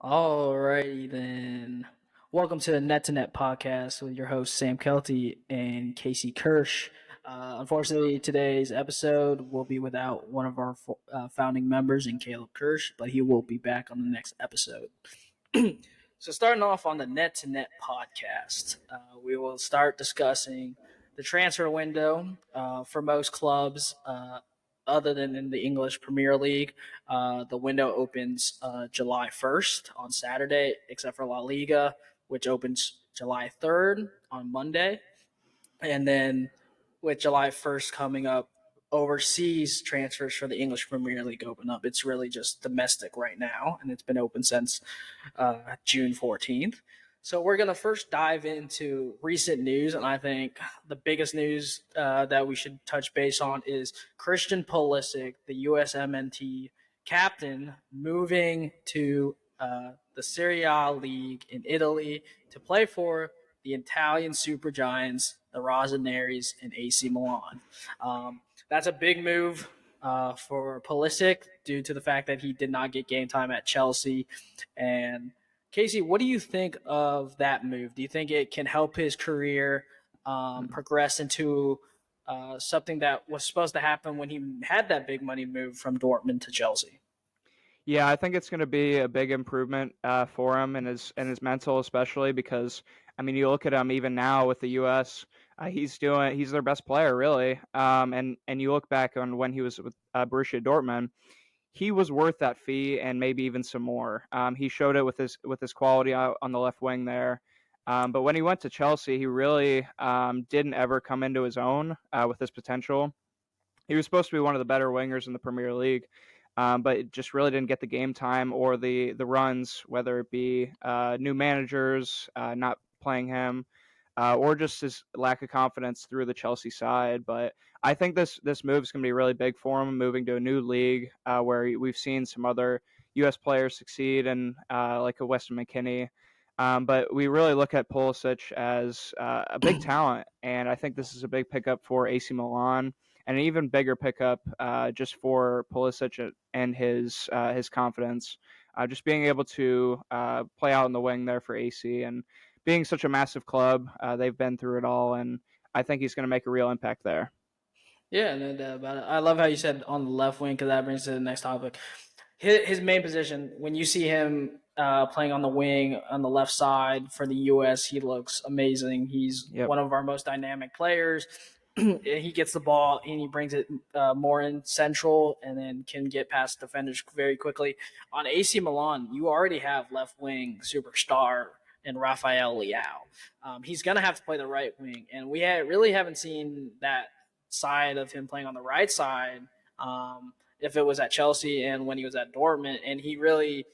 Alrighty then. Welcome to the Net to Net podcast with your hosts Sam Kelty and Casey Kirsch. Unfortunately, today's episode will be without one of our founding members in Caleb Kirsch, but he will be back on the next episode. So, starting off on the Net to Net podcast, we will start discussing the transfer window for most clubs. Other than in the English Premier League, the window opens July 1st on Saturday, except for La Liga, which opens July 3rd on Monday. And then with July 1st coming up, overseas transfers for the English Premier League open up. It's really just domestic right now, and it's been open since June 14th. So we're going to first dive into recent news, and I think the biggest news that we should touch base on is Christian Pulisic, the USMNT captain, moving to the Serie A league in Italy to play for the Italian supergiants, the Rossoneri's, and AC Milan. That's a big move for Pulisic due to the fact that he did not get game time at Chelsea. And Casey, what do you think of that move? Do you think it can help his career progress into something that was supposed to happen when he had that big money move from Dortmund to Chelsea? Yeah, I think it's going to be a big improvement for him and his mental, especially because I mean, you look at him even now with the U.S. He's their best player really, and you look back on when he was with Borussia Dortmund, he was worth that fee and maybe even some more. He showed it with his quality out on the left wing there. But when he went to Chelsea, he really didn't ever come into his own with his potential. He was supposed to be one of the better wingers in the Premier League, but it just really didn't get the game time or the runs, whether it be new managers not playing him or just his lack of confidence through the Chelsea side. But I think this move is going to be really big for him, moving to a new league where we've seen some other U.S. players succeed, and like a Weston McKennie. But we really look at Pulisic as a big talent, and I think this is a big pickup for AC Milan, and an even bigger pickup just for Pulisic and his confidence. Just being able to play out in the wing there for AC, and being such a massive club, they've been through it all, and I think he's going to make a real impact there. Yeah, no doubt about it. I love how you said on the left wing because that brings to the next topic. His main position, when you see him playing on the wing on the left side for the U.S., he looks amazing. He's one of our most dynamic players. He gets the ball and he brings it more in central and then can get past defenders very quickly. On AC Milan, you already have left wing superstar in Rafael Leao. He's going to have to play the right wing, and we really haven't seen that side of him playing on the right side if it was at Chelsea and when he was at Dortmund, and he really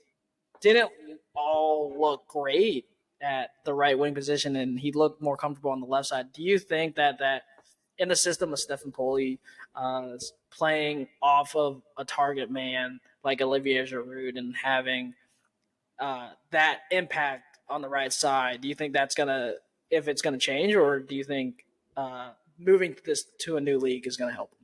didn't all look great at the right wing position, and he looked more comfortable on the left side. Do you think that in the system of Stefan Poli playing off of a target man like Olivier Giroud and having that impact on the right side, do you think that's if it's gonna change, or do you think moving this to a new league is gonna help him?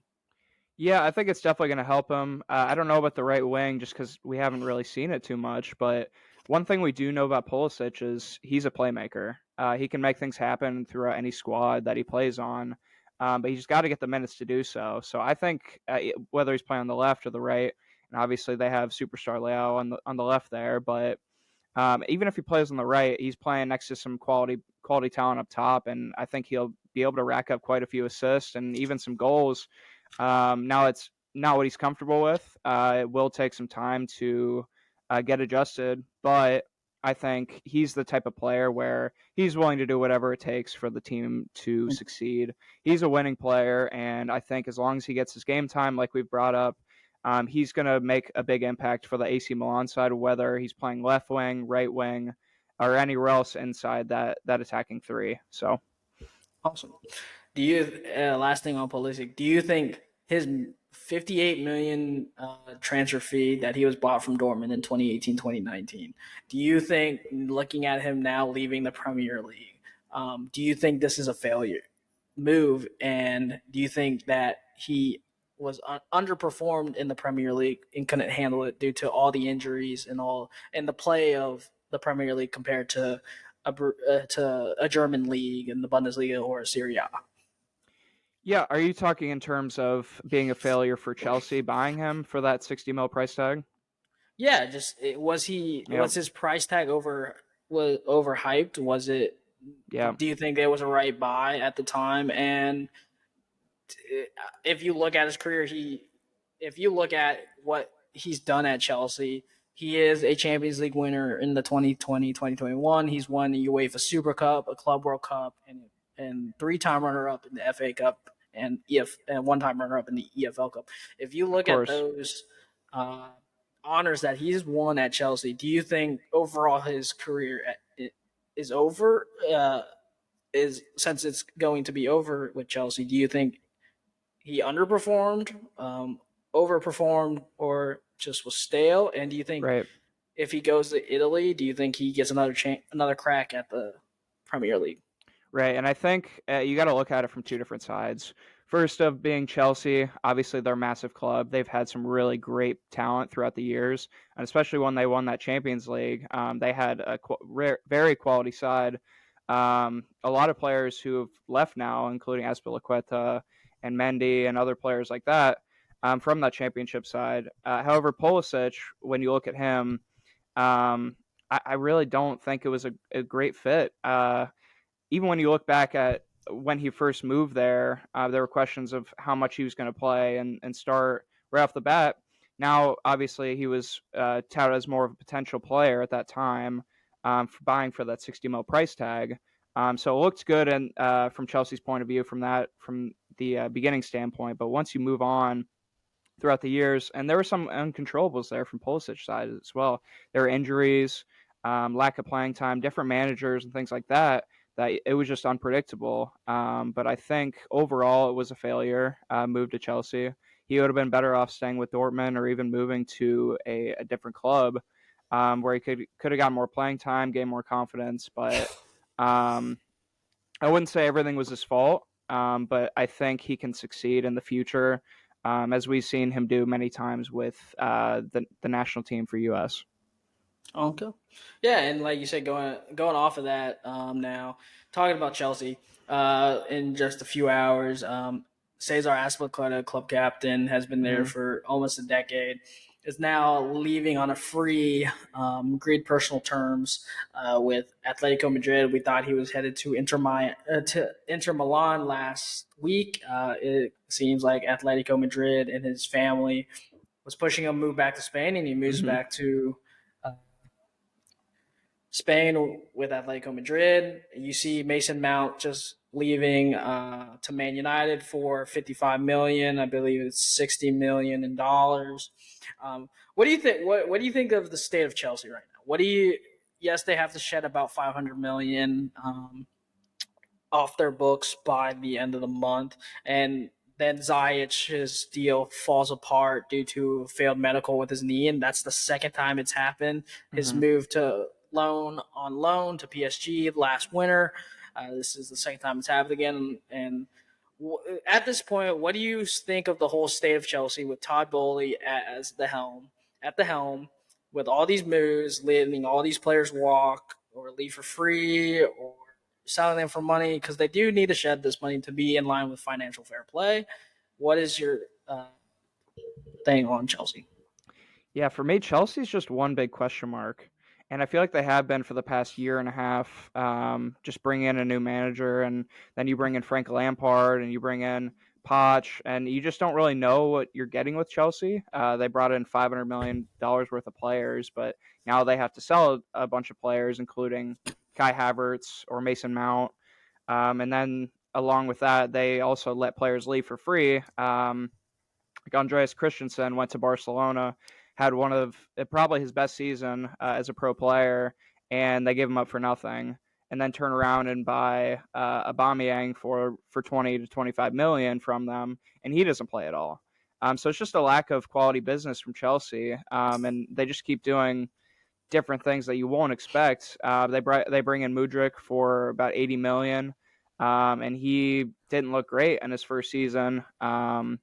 Yeah, I think it's definitely going to help him. I don't know about the right wing just because we haven't really seen it too much. But one thing we do know about Pulisic is he's a playmaker. He can make things happen throughout any squad that he plays on, but he's got to get the minutes to do so. So I think whether he's playing on the left or the right, and obviously they have superstar Leao on the left there, but even if he plays on the right, he's playing next to some quality talent up top, and I think he'll be able to rack up quite a few assists and even some goals. Now it's not what he's comfortable with. It will take some time to get adjusted, but I think he's the type of player where he's willing to do whatever it takes for the team to succeed. He's a winning player, and I think as long as he gets his game time, like we've brought up, he's going to make a big impact for the AC Milan side, whether he's playing left wing, right wing, or anywhere else inside that attacking three. So awesome. Do you last thing on Pulisic? Do you think his 58 million transfer fee that he was bought from Dortmund in 2018-2019. Do you think, looking at him now leaving the Premier League, do you think this is a failure move? And do you think that he was underperformed in the Premier League and couldn't handle it due to all the injuries and the play of the Premier League compared to a German league and the Bundesliga or Serie A? Yeah, are you talking in terms of being a failure for Chelsea buying him for that 60 mil price tag? Yeah, Yeah, was his price tag was overhyped? Was it? yeah, Do you think it was a right buy at the time? And if you look at his career, if you look at what he's done at Chelsea, he is a Champions League winner in the 2020-2021. He's won the UEFA Super Cup, a Club World Cup, and three-time runner-up in the FA Cup and one-time runner-up in the EFL Cup. If you of look at course. those uh, honors that he's won at Chelsea, do you think overall his career is over? Is since it's going to be over with Chelsea, do you think he underperformed, overperformed, or just was stale? And do you think Right. if he goes to Italy, do you think he gets another crack at the Premier League? Right, and I think you got to look at it from two different sides. First, of being Chelsea, obviously they're a massive club. They've had some really great talent throughout the years, and especially when they won that Champions League, they had a very quality side. A lot of players who have left now, including Azpilicueta and Mendy and other players like that, from that championship side. However, Pulisic, when you look at him, I really don't think it was a great fit. Even when you look back at when he first moved there were questions of how much he was going to play and start right off the bat. Now, obviously, he was touted as more of a potential player at that time for buying for that 60 mil price tag. So it looked good and from Chelsea's point of view from the beginning standpoint. But once you move on throughout the years, and there were some uncontrollables there from Pulisic's side as well. There were injuries, lack of playing time, different managers, and things like that. That it was just unpredictable. But I think overall it was a failure. Move to Chelsea. He would have been better off staying with Dortmund or even moving to a different club where he could have gotten more playing time, gain more confidence. But um, I wouldn't say everything was his fault, but I think he can succeed in the future, as we've seen him do many times with the national team for U.S. Okay. Yeah, and like you said, going off of that, now talking about Chelsea, in just a few hours, Cesar Azpilicueta, club captain, has been there Hmm. for almost a decade. Is now leaving on a free, agreed personal terms with Atletico Madrid. We thought he was headed to Inter Milan last week. It seems like Atletico Madrid and his family was pushing him to move back to Spain, and he moves Hmm. back to Spain with Atletico Madrid. You see Mason Mount just leaving to Man United for 55 million. I believe it's 60 million in dollars. What do you think? What do you think of the state of Chelsea right now? What do you? Yes, they have to shed about 500 million off their books by the end of the month, and then Ziyech's deal falls apart due to failed medical with his knee, and that's the second time it's happened. His Hmm. move to loan to PSG last winter. This is the second time it's happened again, and at this point, what do you think of the whole state of Chelsea with Todd Bowley as at the helm, with all these moves, letting all these players walk or leave for free or selling them for money because they do need to shed this money to be in line with financial fair play? What is your thing on Chelsea? Yeah, for me, Chelsea's just one big question mark, and I feel like they have been for the past year and a half. Just bring in a new manager, and then you bring in Frank Lampard, and you bring in Poch, and you just don't really know what you're getting with Chelsea. They brought in $500 million worth of players, but now they have to sell a bunch of players, including Kai Havertz or Mason Mount, and then along with that, they also let players leave for free. Like Andreas Christensen went to Barcelona, had one of probably his best season as a pro player, and they gave him up for nothing. and then turn around and buy Aubameyang for 20 to 25 million from them, and he doesn't play at all. So it's just a lack of quality business from Chelsea, and they just keep doing different things that you won't expect. They bring in Mudryk for about 80 million, and he didn't look great in his first season. But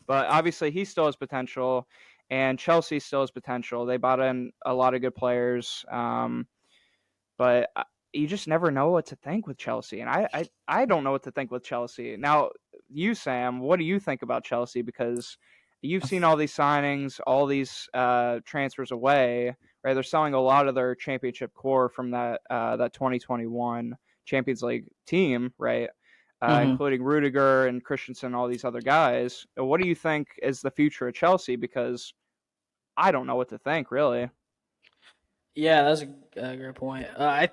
obviously, he still has potential, and Chelsea still has potential. They bought in a lot of good players, but you just never know what to think with Chelsea, and I don't know what to think with Chelsea. Now, you, Sam, what do you think about Chelsea? Because you've seen all these signings, all these transfers away. Right, they're selling a lot of their championship core from that 2021 Champions League team, right? Mm-hmm. Including Rudiger and Christensen, all these other guys. What do you think is the future of Chelsea? Because I don't know what to think, really. Yeah, that's a great point. I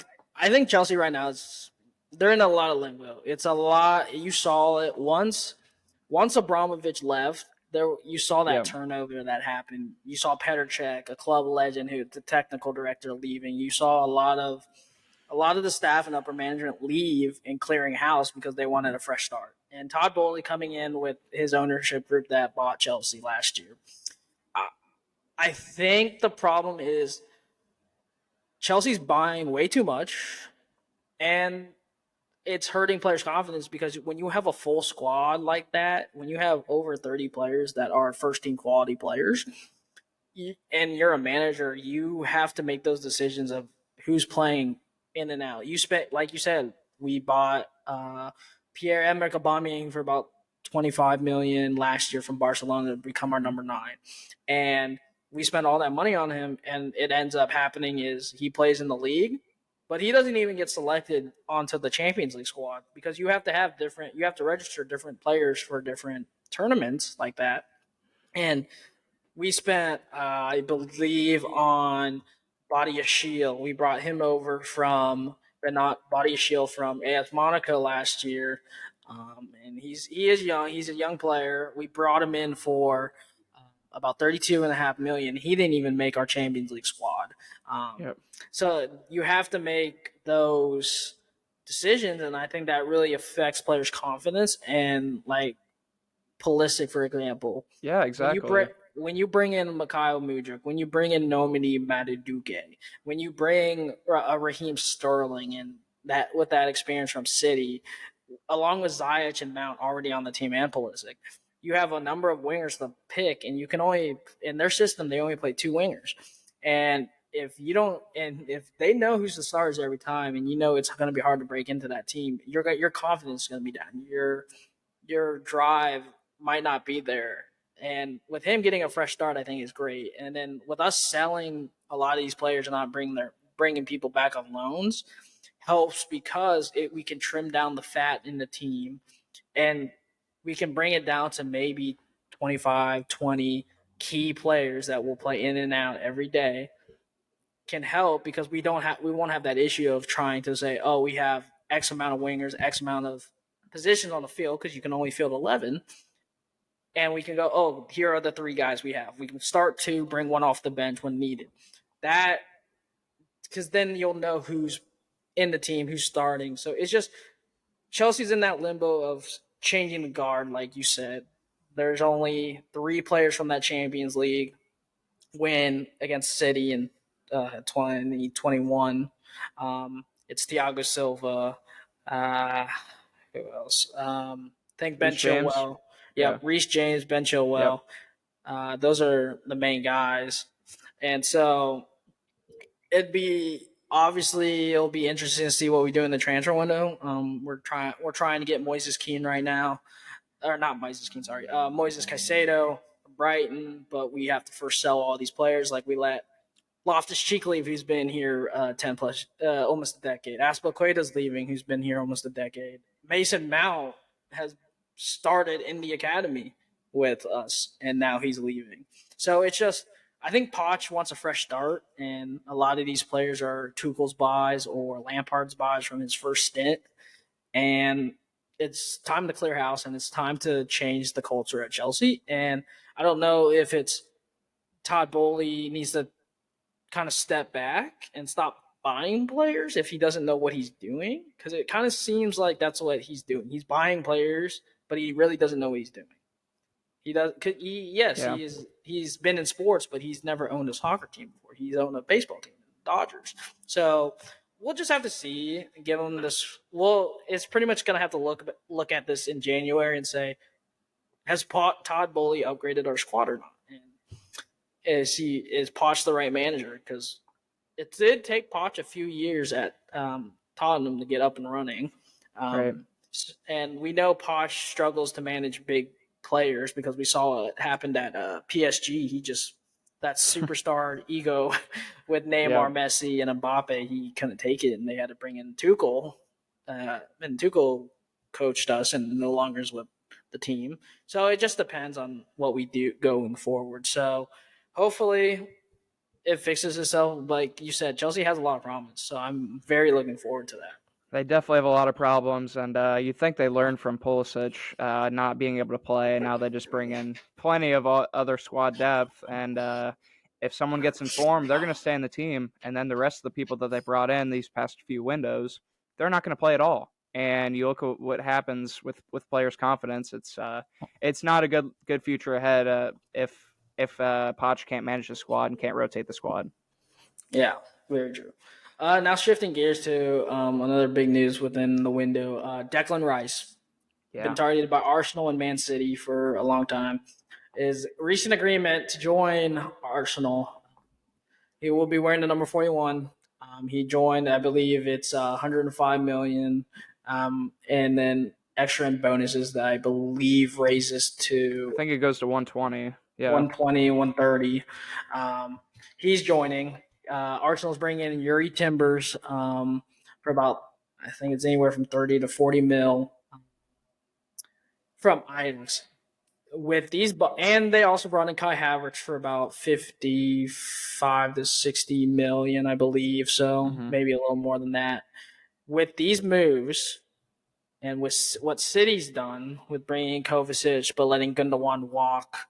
think Chelsea right now is they're in a lot of limbo. It's a lot. You saw it once Abramovich left. There, you saw that Yeah, turnover that happened. You saw Petr Cech, a club legend, who the technical director, leaving. You saw a lot of the staff and upper management leave and clearing house because they wanted a fresh start. And Todd Bowley coming in with his ownership group that bought Chelsea last year. I, I think the problem is Chelsea's buying way too much, and it's hurting players' confidence because when you have a full squad like that, when you have over 30 players that are first team quality players, and you're a manager, you have to make those decisions of who's playing in and out. You spent, like you said, we bought Pierre-Emerick Aubameyang for about 25 million last year from Barcelona to become our number 9, and we spent all that money on him, and it ends up happening is he plays in the league, but he doesn't even get selected onto the Champions League squad because you have to register different players for different tournaments like that, and we spent, I believe, on Body of Shield. We brought him over from, but not Body of Shield, from AS Monaco last year. And he is young. He's a young player. We brought him in for about 32.5 million. He didn't even make our Champions League squad. Um, yeah, so you have to make those decisions, and I think that really affects players' confidence. And like Pulisic, for example, yeah, when you bring exactly. when you bring in Mikhail Mudryk, when you bring in Nomini Maduduke, when you bring Raheem Sterling and that with that experience from City, along with Ziyech and Mount already on the team and Pulisic, you have a number of wingers to pick, and you can only in their system they only play 2 wingers, and if they know who's the stars every time, and you know it's going to be hard to break into that team, your confidence is going to be down. Your drive might not be there. And with him getting a fresh start, I think is great. And then with us selling a lot of these players and not bringing people back on loans helps because we can trim down the fat in the team, and we can bring it down to maybe 25, 20 key players that will play in and out every day can help because we won't have that issue of trying to say, oh, we have X amount of wingers, X amount of positions on the field because you can only field 11, and we can go, oh, here are the 3 guys we have. We can start 2, bring 1 off the bench when needed. That because then you'll know who's in the team, who's starting. So it's just Chelsea's in that limbo of changing the guard, like you said. There's only 3 players from that Champions League win against City in 2021. It's Thiago Silva. Uh, who else? I think Ben Reece James. Chilwell. Yeah, Yep, Reece James, Ben yep. Chilwell. Those are the main guys, and so it'll be interesting to see what we do in the transfer window. We're trying to get Moises Keane right now, or not Moises Keane, sorry, Moises Caicedo from Brighton, but we have to first sell all these players like we let Loftus Cheek leave, who's been here 10 plus, almost a decade. Aspilicueta's leaving, who's been here almost a decade. Mason Mount has started in the academy with us, and now he's leaving. So it's just, I think Poch wants a fresh start, and a lot of these players are Tuchel's buys or Lampard's buys from his first stint. And it's time to clear house, and it's time to change the culture at Chelsea. And I don't know if it's Todd Bowley needs to kind of step back and stop buying players if he doesn't know what he's doing? Because it kind of seems like that's what he's doing. He's buying players, but he really doesn't know what he's doing. He does. Yes, Yeah, he is. He's been in sports, but he's never owned a soccer team before. He's owned a baseball team, Dodgers. So we'll just have to see. Give him this. Well, it's pretty much gonna have to look at this in January and say, has Todd Bowley upgraded our squad or not? And is Poch the right manager? Because it did take Poch a few years at Tottenham to get up and running. right. And we know Poch struggles to manage big players because we saw it happened at PSG. He just that superstar ego with Yeah. Neymar, Messi, and Mbappe. He couldn't take it, and they had to bring in Tuchel. And Tuchel coached us, and no longer is with the team. So it just depends on what we do going forward. So hopefully it fixes itself. Like you said, Chelsea has a lot of problems, so I'm very looking forward to that. They definitely have a lot of problems, and you'd think they learned from Pulisic not being able to play, and now they just bring in plenty of other squad depth. And if someone gets informed, they're going to stay in the team, and then the rest of the people that they brought in these past few windows, they're not going to play at all. And you look at what happens with players' confidence. It's not a good future ahead if Poch can't manage the squad and can't rotate the squad. Yeah, very true. Now shifting gears to another big news within the window. Declan Rice, been Yeah, targeted by Arsenal and Man City for a long time. Is recent agreement to join Arsenal. He will be wearing the number 41. He joined, I believe it's 105 million, and then extra and bonuses that I believe raises I to think it goes to 120. Yeah. 120, 130. He's joining. Arsenal's bringing in Yuri Timbers for about, I think it's anywhere from 30 to 40 mil from Ajax. With these, and they also brought in Kai Havertz for about 55 to 60 million, I believe. So Hmm. maybe a little more than that. With these moves, and with what City's done with bringing in Kovacic but letting Gundogan walk,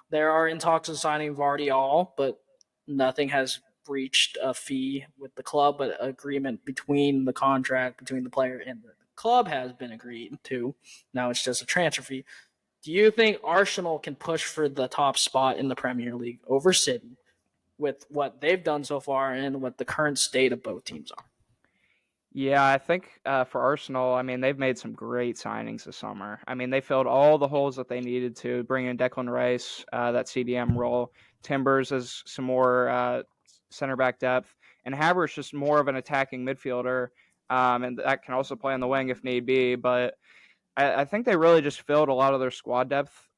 there are in talks of signing Vardiol, but nothing has reached a fee with the club, but agreement between the contract between the player and the club has been agreed to. Now it's just a transfer fee. Do you think Arsenal can push for the top spot in the Premier League over City with what they've done so far and what the current state of both teams are? Yeah, I think for Arsenal, I mean, they've made some great signings this summer. I mean, they filled all the holes that they needed to bring in Declan Rice, that CDM role, Timbers as some more center back depth, and Havertz just more of an attacking midfielder, and that can also play on the wing if need be. But I think they really just filled a lot of their squad depth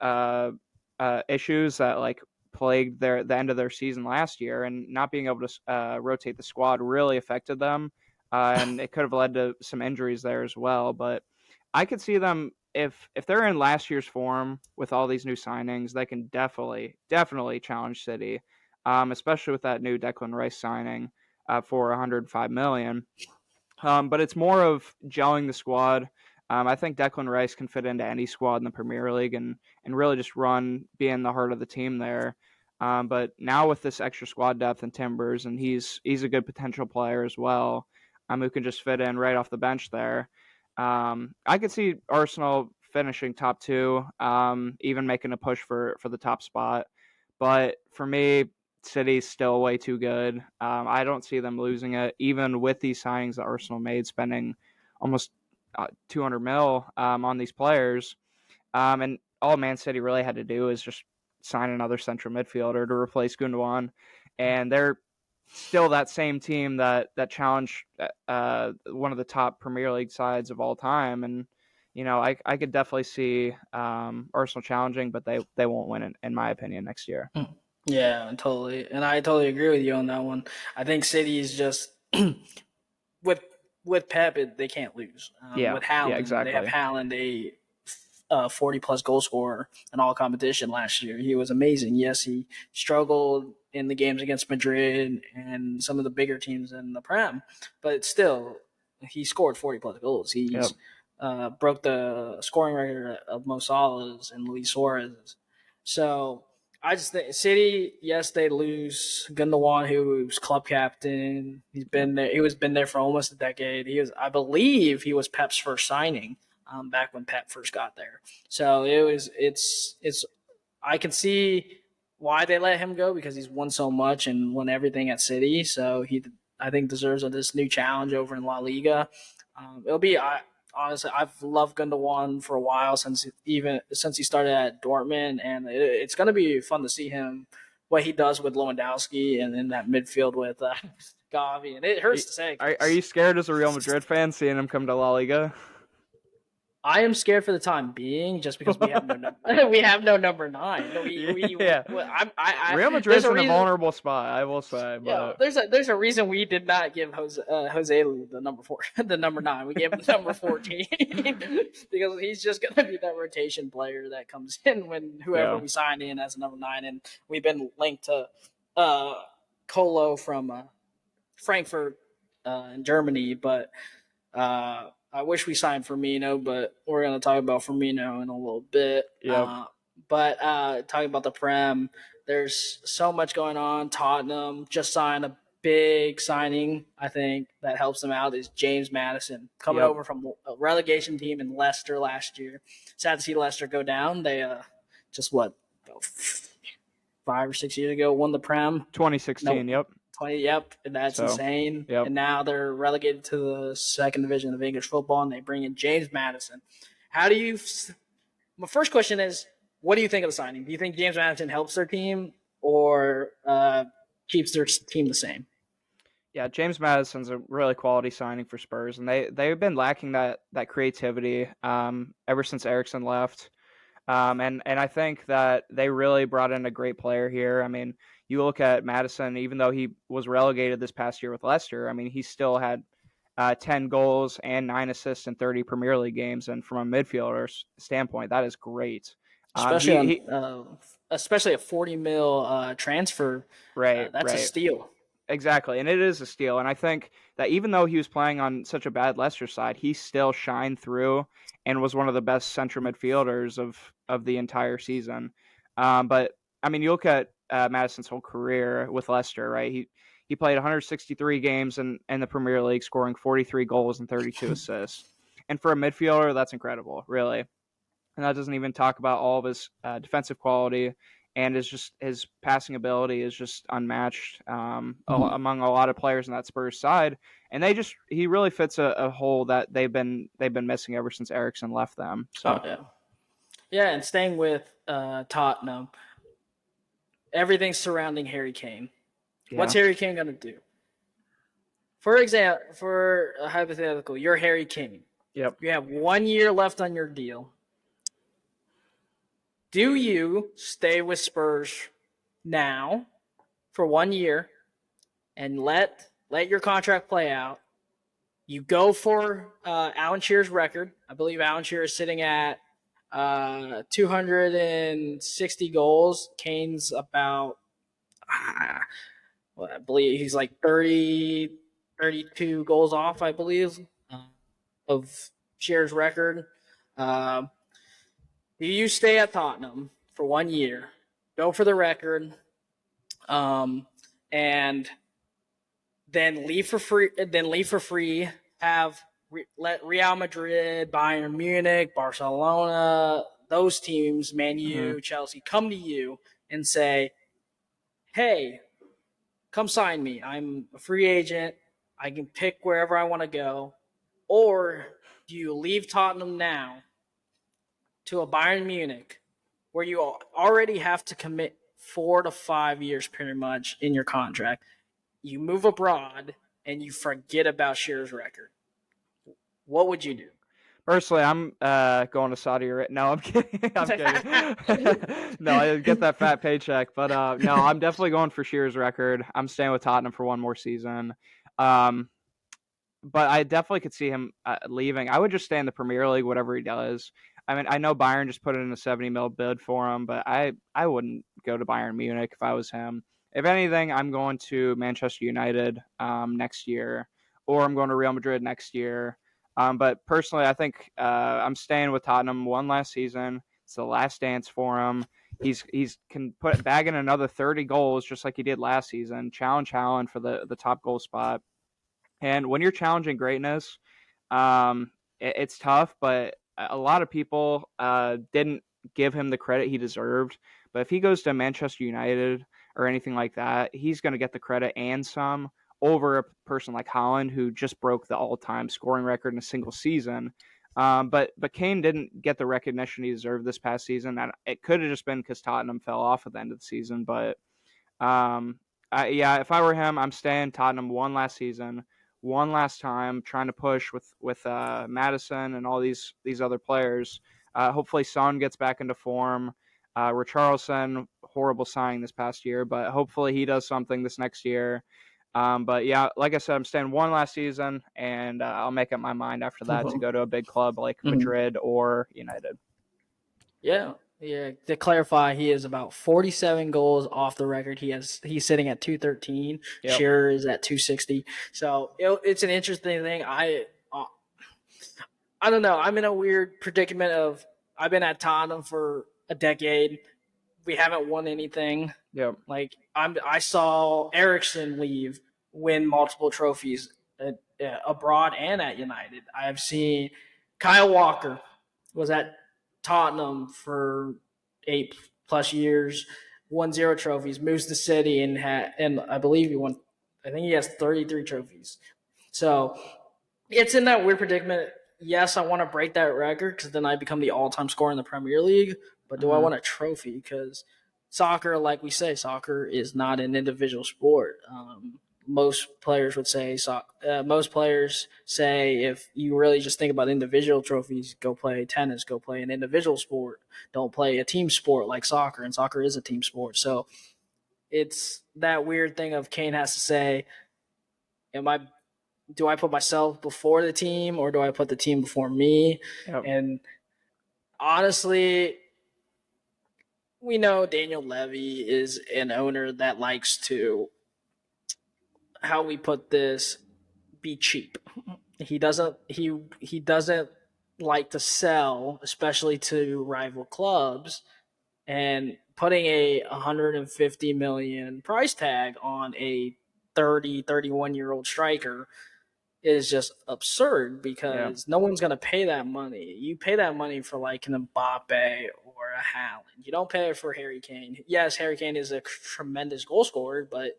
issues that like plagued the end of their season last year, and not being able to rotate the squad really affected them, and it could have led to some injuries there as well. But I could see them if they're in last year's form with all these new signings, they can definitely challenge City, especially with that new Declan Rice signing for 105 million. But it's more of gelling the squad. I think Declan Rice can fit into any squad in the Premier League and really just being the heart of the team there. But now with this extra squad depth and Timbers, and he's a good potential player as well, who can just fit in right off the bench there. I could see Arsenal finishing top two, even making a push for the top spot. But for me, City's still way too good. I don't see them losing it, even with these signings that Arsenal made, spending almost 200 mil on these players. And all Man City really had to do is just sign another central midfielder to replace Gundogan, and they're still that same team that challenged one of the top Premier League sides of all time. And I could definitely see Arsenal challenging, but they won't win it, in my opinion, next year. Yeah, totally. And I totally agree with you on that one. I think City is just with with Pep, they can't lose. Yeah, With yeah, Haaland, they have exactly. Haaland, a 40 plus goal scorer in all competition last year. He was amazing. Yes, he struggled in the games against Madrid and some of the bigger teams in the Prem, but still, he scored 40 plus goals. Yep. He's broke the scoring record of Mo Salah's and Luis Suarez. So I just think City, yes, they lose Gundogan, who was club captain. He's Yep. been there. He was been there for almost a decade. I believe, he was Pep's first signing, back when Pep first got there. So it's. I can see why they let him go because he's won so much and won everything at City. So I think, deserves this new challenge over in La Liga. It'll be. Honestly, I've loved Gundogan for a while since he started at Dortmund, and it's going to be fun to see him what he does with Lewandowski and in that midfield with Gavi. And it Are, hurts to say are because you scared as a Real Madrid fan seeing him come to La Liga? I am scared for the time being, just because we have no we have no number 9. Yeah. Well, Real there's Madrid's a in a reason. vulnerable spot, I will say, Yeah, but there's a reason we did not give Jose the number 4, the number 9. We gave him the number 14 because he's just gonna be that rotation player that comes in when whoever yeah. we sign in as a number 9, and we've been linked to uh, Colo from Frankfurt in Germany, but I wish we signed Firmino, but we're going to talk about Firmino in a little bit. Yep. But talking about the Prem, there's so much going on. Tottenham just signed a big signing, I think, that helps them out is James Madison, coming Yep. over from a relegation team in Leicester last year. Sad to see Leicester go down. They just, what, about 5 or 6 years ago won the Prem. 2016, No, yep. 20, yep, and that's So, insane. yep. And now they're relegated to the second division of English football, and they bring in James Madison. How do you? My first question is, what do you think of the signing? Do you think James Madison helps their team or keeps their team the same? Yeah, James Madison's a really quality signing for Spurs, and they've been lacking that creativity ever since Eriksson left. And I think that they really brought in a great player here. I mean, you look at Madison, even though he was relegated this past year with Leicester, I mean, he still had 10 goals and 9 assists in 30 Premier League games. And from a midfielder's standpoint, that is great. Especially He on, especially a 40 mil transfer, right, that's a right. steal. Exactly, and it is a steal. And I think that even though he was playing on such a bad Leicester side, he still shined through and was one of the best central midfielders of the entire season. But I mean, you look at Madison's whole career with Leicester, right? He played 163 games in the Premier League, scoring 43 goals and 32 assists. And for a midfielder, that's incredible, really. And that doesn't even talk about all of his defensive quality, and his passing ability is just unmatched Mhm. among a lot of players in that Spurs side. And he really fits a hole that they've been missing ever since Eriksson left them. Oh So yeah, yeah. And staying with Tottenham, everything surrounding Harry Kane. What's yeah, Harry Kane gonna do? For example, for a hypothetical, you're Harry Kane. yep. You have 1 year left on your deal. Do you stay with Spurs now for 1 year and let your contract play out? You go for Alan Shearer's record. I believe Alan Shearer is sitting at 260 goals. Kane's about, well, I believe he's like 30, 32 goals off, I believe, uh, of Shearer's record. Um, do you stay at Tottenham for 1 year, go for the record, um, and then leave for free? Then leave for free. Let Real Madrid, Bayern Munich, Barcelona, those teams, Man Hmm. U, Chelsea, come to you and say, "Hey, come sign me. I'm a free agent. I can pick wherever I want to go." Or do you leave Tottenham now to a Bayern Munich where you already have to commit 4 to 5 years pretty much in your contract? You move abroad and you forget about Shearer's record. What would you do? Personally, I'm going to Saudi Arabia. No, I'm kidding. I'm kidding. No, I get that fat paycheck, but no, I'm definitely going for Shearer's record. I'm staying with Tottenham for one more season. Um, but I definitely could see him leaving. I would just stay in the Premier League, whatever he does. I mean, I know Bayern just put in a 70 mil bid for him, but I wouldn't go to Bayern Munich if I was him. If anything, I'm going to Manchester United next year, or I'm going to Real Madrid next year. But personally, I think I'm staying with Tottenham one last season. It's the last dance for him. he's can put bag in another 30 goals just like he did last season. Challenge Haaland for the top goal spot. And when you're challenging greatness, it's tough, but a lot of people didn't give him the credit he deserved. But if he goes to Manchester United or anything like that, he's going to get the credit and some over a person like Holland, who just broke the all-time scoring record in a single season. But Kane didn't get the recognition he deserved this past season, and it could have just been because Tottenham fell off at the end of the season. But yeah, if I were him, I'm staying Tottenham one last season, one last time, trying to push with Madison and all these other players. Hopefully, Son gets back into form. Richarlison, horrible signing this past year, but hopefully he does something this next year. But yeah, like I said, I'm staying one last season, and I'll make up my mind after that to go to a big club like Mhm. Madrid or United. Yeah. Yeah. To clarify, he is about 47 goals off the record. He's sitting at 213. Yep. Shearer is at 260. So it's an interesting thing. I don't know. I'm in a weird predicament of I've been at Tottenham for a decade. We haven't won anything. Yep. Like I saw Eriksson leave, win multiple trophies abroad and at United. I've seen Kyle Walker was at Tottenham for 8+ years, won zero trophies, moves to City and I believe he won. I think he has 33 trophies. So it's in that weird predicament. Yes, I want to break that record because then I become the all-time scorer in the Premier League. But do I Mm-hmm. want a trophy? Because soccer, like we say, soccer is not an individual sport. Most players would say most players say if you really just think about individual trophies, go play tennis, go play an individual sport. Don't play a team sport like soccer, and soccer is a team sport. So it's that weird thing of Kane has to say, "Am I do I put myself before the team or do I put the team before me?" Yep. And honestly, we know Daniel Levy is an owner that likes to, how we put this, be cheap. He doesn't like to sell, especially to rival clubs, and putting a 150 million price tag on a 31-year-old striker is just absurd Yep. because no one's going to pay that money. You pay that money for like an Mbappe or a Haaland. You don't pay it for Harry Kane. Yes, Harry Kane is a tremendous goal scorer, but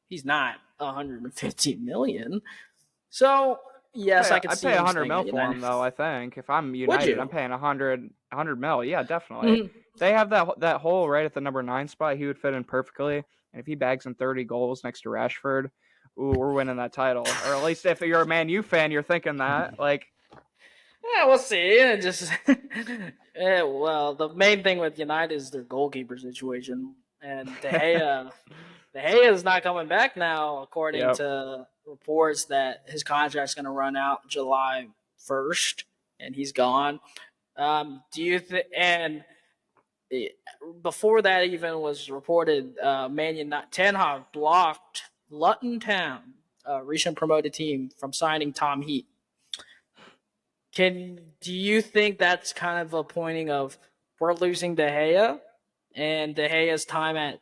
he's not 150 million. So, yes, I could I'd see pay him 100 staying at mil for United. him though. I think if I'm Would United, I'm you? paying 100 mil. Yeah, definitely. Mm-hmm. They have that hole right at the number 9 spot. He would fit in perfectly. And if he bags in 30 goals next to Rashford, ooh, we're winning that title. Or at least if you're a Man U fan, you're thinking that. Like, Yeah, we'll see. Just yeah, well, the main thing with United is their goalkeeper situation, and De Gea is not coming back now, according yep. to reports that his contract's going to run out July 1st, and he's gone. Do you think? And before that even was reported, Ten Hag blocked Luton Town, a recent promoted team, from signing Tom Heat. Do you think that's kind of a pointing of we're losing De Gea, and De Gea's time at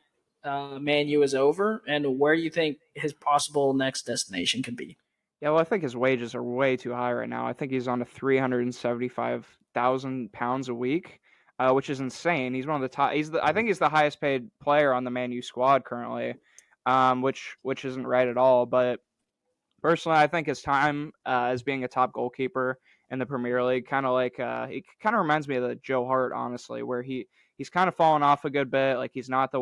Man U is over, and where do you think his possible next destination could be? Yeah, well, I think his wages are way too high right now. I think he's on to £375,000 a week, which is insane. He's one of the top. I think he's the highest paid player on the Man U squad currently, which isn't right at all. But personally, I think his time as being a top goalkeeper in the Premier League, kind of like he kind of reminds me of the Joe Hart, honestly, where he's kind of fallen off a good bit. Like he's not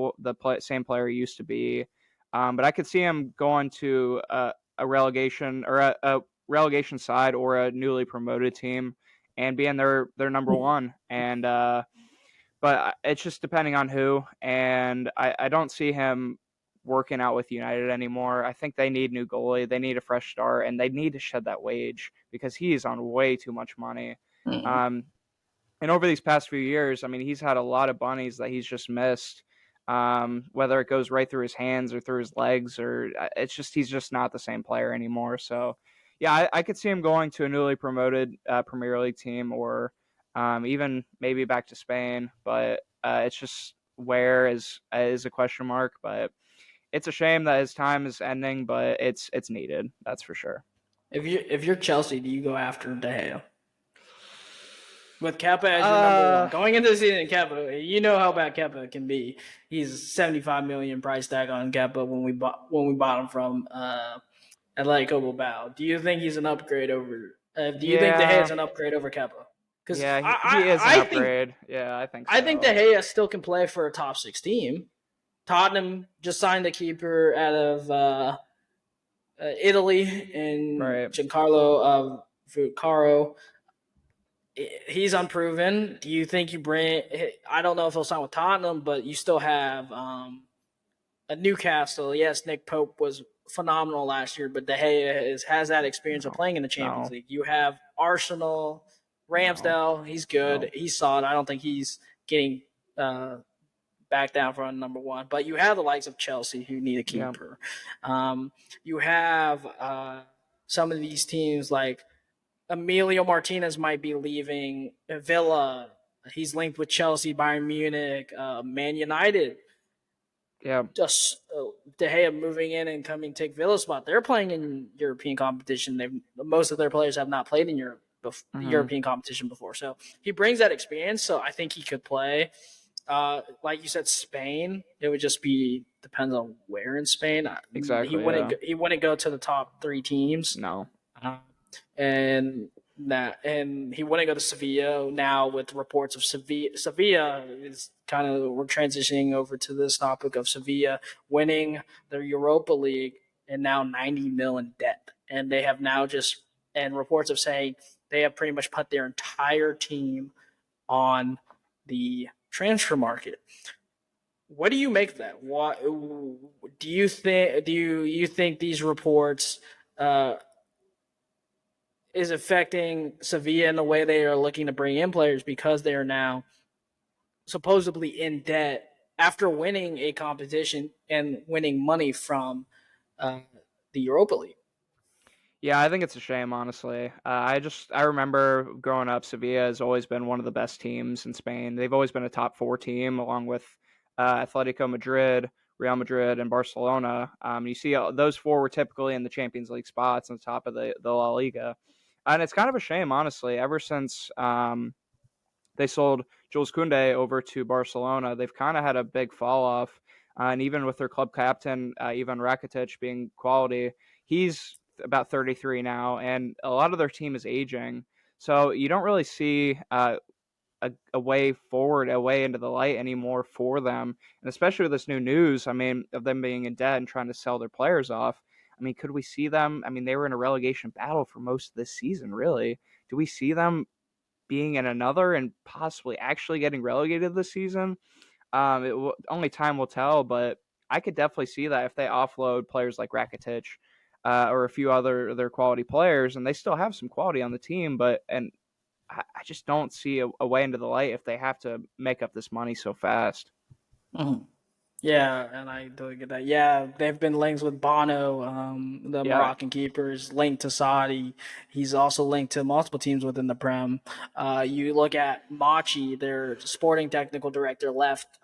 same player he used to be. But I could see him going to a relegation or a relegation side or a newly promoted team and being their number one. And but it's just depending on who. And I don't see him working out with United anymore. I think they need new goalie. They need a fresh start, and they need to shed that wage because he is on way too much money. Mm. Um, and over these past few years, I mean, he's had a lot of bunnies that he's just missed. Whether it goes right through his hands or through his legs, or it's just he's just not the same player anymore. So, yeah, I could see him going to a newly promoted Premier League team or even maybe back to Spain. But it's just where is a question mark, but it's a shame that his time is ending, but it's needed. That's for sure. If you're Chelsea, do you go after De Gea with Kepa as your number one Uh, going into the season? Kepa, you know how bad Kepa can be. He's 75 million price tag on Kepa when we bought him from Atletico Bilbao. Do you think he's an upgrade over? Do you think De Gea yeah, is an upgrade over Kepa? Because yeah, I, he is an I I think upgrade. Yeah, I think I think so. De Gea still can play for a top six team. Tottenham just signed a keeper out of Italy in Right. Giancarlo Fucaro. He's unproven. Do you think you bring? I don't know if he'll sign with Tottenham, but you still have a Newcastle. Yes, Nick Pope was phenomenal last year, but De Gea has that experience of No, playing in the Champions no, League. You have Arsenal, no, Ramsdale. He's good. no. He's solid. I don't think he's getting back down from number one. But you have the likes of Chelsea who need a Yeah, keeper. You have some of these teams like Emilio Martinez might be leaving Villa. He's linked with Chelsea, Bayern Munich, Man United. yeah. Just De Gea moving in and coming take Villa's spot. They're playing in European competition. Most of their players have not played in Hmm. European competition before, so he brings that experience. So I think he could play. Like you said, Spain. It would just be depends on where in Spain. He Exactly. wouldn't. Yeah. He wouldn't go to the top three teams. No. Uh, and and he wouldn't go to Sevilla now with reports of Sevilla is kind of we're transitioning over to this topic of Sevilla winning the Europa League and now 90 mil in debt, and they have now just and reports of saying they have pretty much put their entire team on the transfer market. What do you make of that? What do you think? Do you think these reports uh, is affecting Sevilla in the way they are looking to bring in players because they are now supposedly in debt after winning a competition and winning money from uh, the Europa League. Yeah, I think it's a shame, honestly. I remember growing up, Sevilla has always been one of the best teams in Spain. They've always been a top four team, along with Atletico Madrid, Real Madrid, and Barcelona. You see, those four were typically in the Champions League spots on top of the La Liga, and it's kind of a shame, honestly. Ever since they sold Jules Koundé over to Barcelona, they've kind of had a big fall off. And even with their club captain, Ivan Rakitic being quality, he's about 33 now, and a lot of their team is aging. So you don't really see a way forward, a way into the light anymore for them. And especially with this new news, I mean, of them being in debt and trying to sell their players off. I mean, could we see them? I mean, they were in a relegation battle for most of this season, really. Do we see them being in another and possibly actually getting relegated this season? Only time will tell, but I could definitely see that if they offload players like Rakitic or a few other quality players, and they still have some quality on the team, but I just don't see a way into the light if they have to make up this money so fast. Mhm. Yeah, and I totally get that. Yeah, they've been linked with Bono, the Yeah, Moroccan keeper, is linked to Saudi. He's also linked to multiple teams within the Prem. You look at Machi, their sporting technical director, left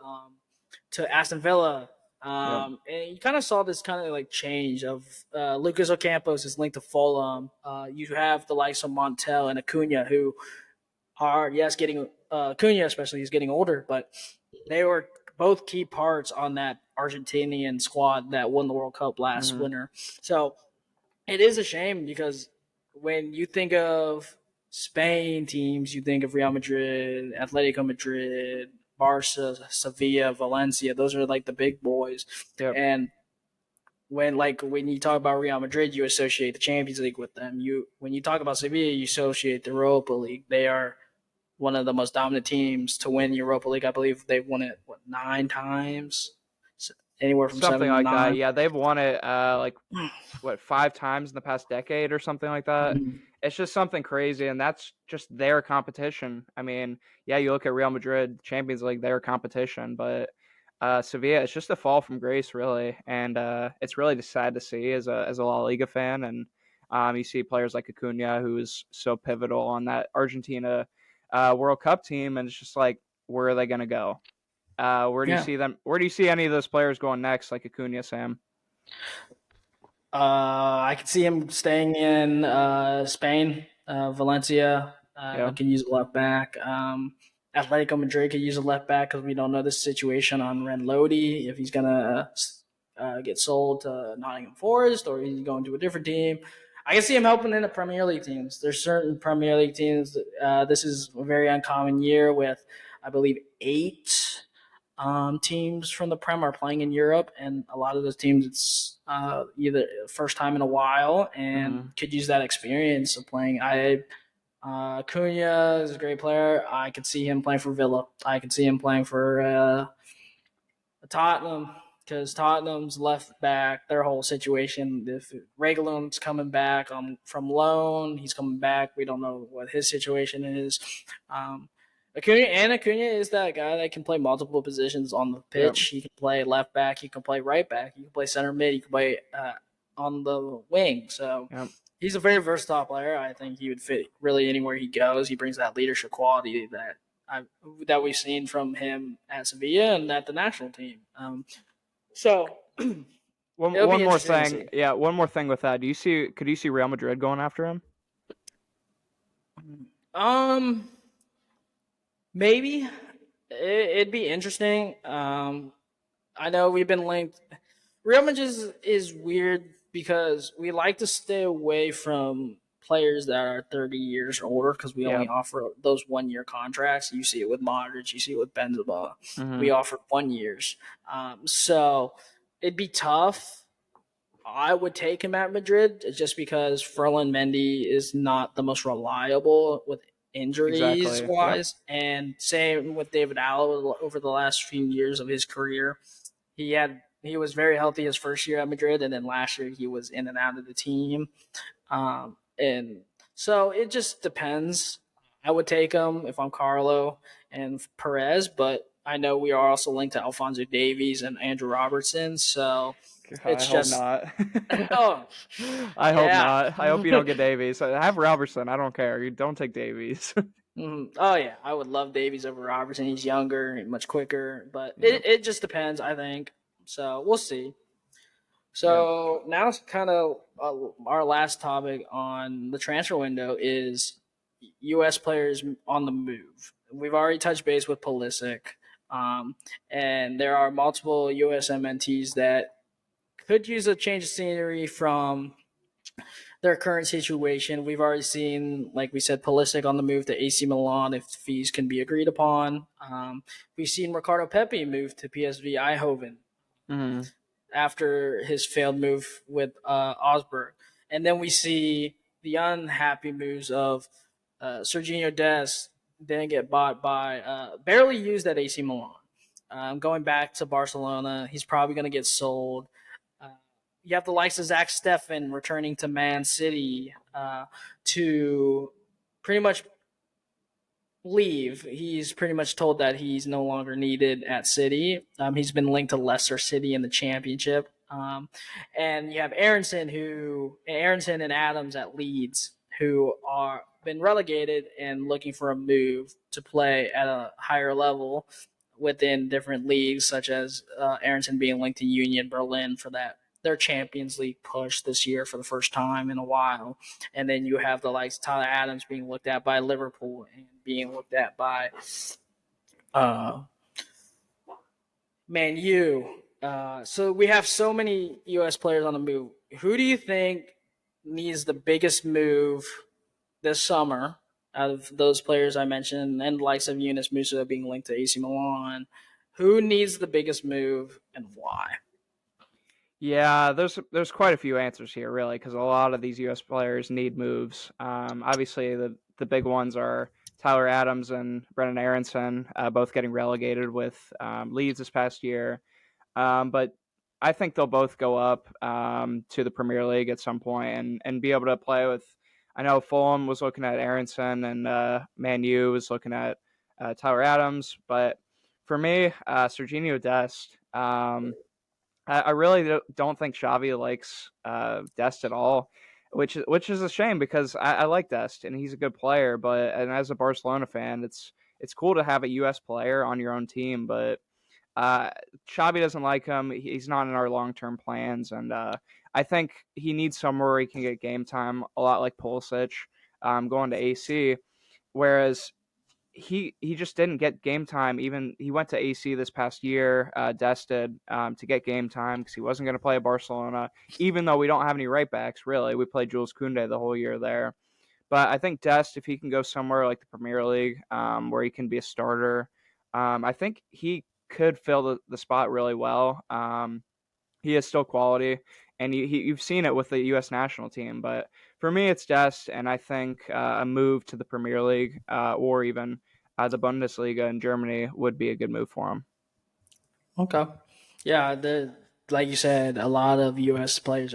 to Aston Villa. yeah, And you kind of saw this kind of like change of Lucas Ocampos is linked to Fulham. You have the likes of Montel and Acuna who are, yes, getting Acuna especially is getting older, but they were both key parts on that Argentinian squad that won the World Cup last hmm, winter. So it is a shame because when you think of Spain teams, you think of Real Madrid, Atletico Madrid, Barca, Sevilla, Valencia. Those are like the big boys. yep. And when you talk about Real Madrid, you associate the Champions League with them. You when you talk about Sevilla, you associate the Europa League. They are one of the most dominant teams to win Europa League. I believe they've won it nine times, anywhere from Something seven to like that. nine. Yeah, they've won it like what 5 times in the past decade or something like that. Mhm. It's just something crazy, and that's just their competition. I mean, yeah, you look at Real Madrid, Champions League, their competition, but Sevilla, it's just a fall from grace, really, and it's really just sad to see as a La Liga fan, and you see players like Acuna, who is so pivotal on that Argentina World Cup team, and it's just like, where are they going to go? Where do you Yeah. see them? Where do you see any of those players going next, like Acuna, Sam? I could see him staying in Spain, Valencia. Yeah. Can use a left back. Atletico Madrid could use a left back because we don't know the situation on Ren Lodi if he's gonna get sold to Nottingham Forest or he's going to a different team. I can see him helping in the Premier League teams. There's certain Premier League teams. This is a very uncommon year with, I believe, 8 teams from the Prem are playing in Europe, and a lot of those teams it's either first time in a while and Hmm. could use that experience of playing. Cunha is a great player. I could see him playing for Villa. I could see him playing for Tottenham because Tottenham's left back, their whole situation. If Reguilon's coming back from loan, he's coming back. We don't know what his situation is. Um, Acuna is that guy that can play multiple positions on the Yep. pitch. He can play left back, he can play right back, he can play center mid, he can play on the wing. So Yep. he's a very versatile player. I think he would fit really anywhere he goes. He brings that leadership quality I, that we've seen from him at Sevilla and at the national team. So it'll One be more interesting to thing. see. Yeah. One more thing with that. Could you see Real Madrid going after him? Um, maybe it'd be interesting. I know we've been linked. Real Madrid is weird because we like to stay away from players that are 30 years or older because we Yeah. only offer those 1 year contracts. You see it with Modric, you see it with Benzema. Hmm. We offer 1 years. So it'd be tough. I would take him at Madrid just because Ferland Mendy is not the most reliable with injuries Exactly. Yep. wise, and same with David Alaba over the last few years of his career. He was very healthy his first year at Madrid, and then last year he was in and out of the team. And so it just depends. I would take him if I'm Carlo and Perez, but I know we are also linked to Alfonso Davies and Andrew Robertson, so I it's hope just not. oh I hope yeah. not. I hope you don't get Davies. Have Robertson. I don't care. You don't take Davies. Oh yeah, I would love Davies over Robertson. He's younger and much quicker, but Yep. it just depends. I think so. We'll see. Yep. So now it's kind of our last topic on the transfer window is U.S. players on the move. We've already touched base with Pulisic, um, and there are multiple U.S. MNTs that could use a change of scenery from their current situation. We've already seen, like we said, Pulisic on the move to AC Milan if fees can be agreed upon. We've seen Ricardo Pepi move to PSV Eindhoven Hmm. after his failed move with Osberg. And then we see the unhappy moves of Serginho Dest didn't get bought by, barely used at AC Milan. Going back to Barcelona, he's probably going to get sold. Uh, you have the likes of Zach Steffen returning to Man City to pretty much leave. He's pretty much told that he's no longer needed at City. He's been linked to Leicester City in the Championship. And you have Aronson and Adams at Leeds, who are been relegated and looking for a move to play at a higher level within different leagues, such as Aronson being linked to Union Berlin for their Champions League push this year for the first time in a while. And then you have the likes of Tyler Adams being looked at by Liverpool and being looked at by uh, Man U. So we have so many U.S. players on the move. Who do you think needs the biggest move this summer out of those players I mentioned and the likes of Yunus Musa being linked to AC Milan? Who needs the biggest move and why? Yeah, there's quite a few answers here, really, because a lot of these U.S. players need moves. Obviously, the big ones are Tyler Adams and Brennan Aronson, both getting relegated with Leeds this past year. But I think they'll both go up to the Premier League at some point and be able to play with. I know Fulham was looking at Aronson and Man U was looking at Tyler Adams, but for me, Serginho Dest. I really don't think Xavi likes Dest at all, which is a shame because I like Dest and he's a good player. But and as a Barcelona fan, it's cool to have a U.S. player on your own team, but Xabi doesn't like him. He's not in our long-term plans, and I think he needs somewhere where he can get game time, a lot like Pulisic, going to AC. Whereas he just didn't get game time. Even he went to AC this past year, dested to get game time because he wasn't going to play at Barcelona. Even though we don't have any right backs, really, we played Jules Koundé the whole year there. But I think Dest, if he can go somewhere like the Premier League, where he can be a starter, I think he could fill the spot really well. He is still quality, and you've seen it with the U.S. national team. But for me, it's Dest, and I think a move to the Premier League or even the Bundesliga in Germany would be a good move for him. Okay. Yeah, the like you said, a lot of U.S. players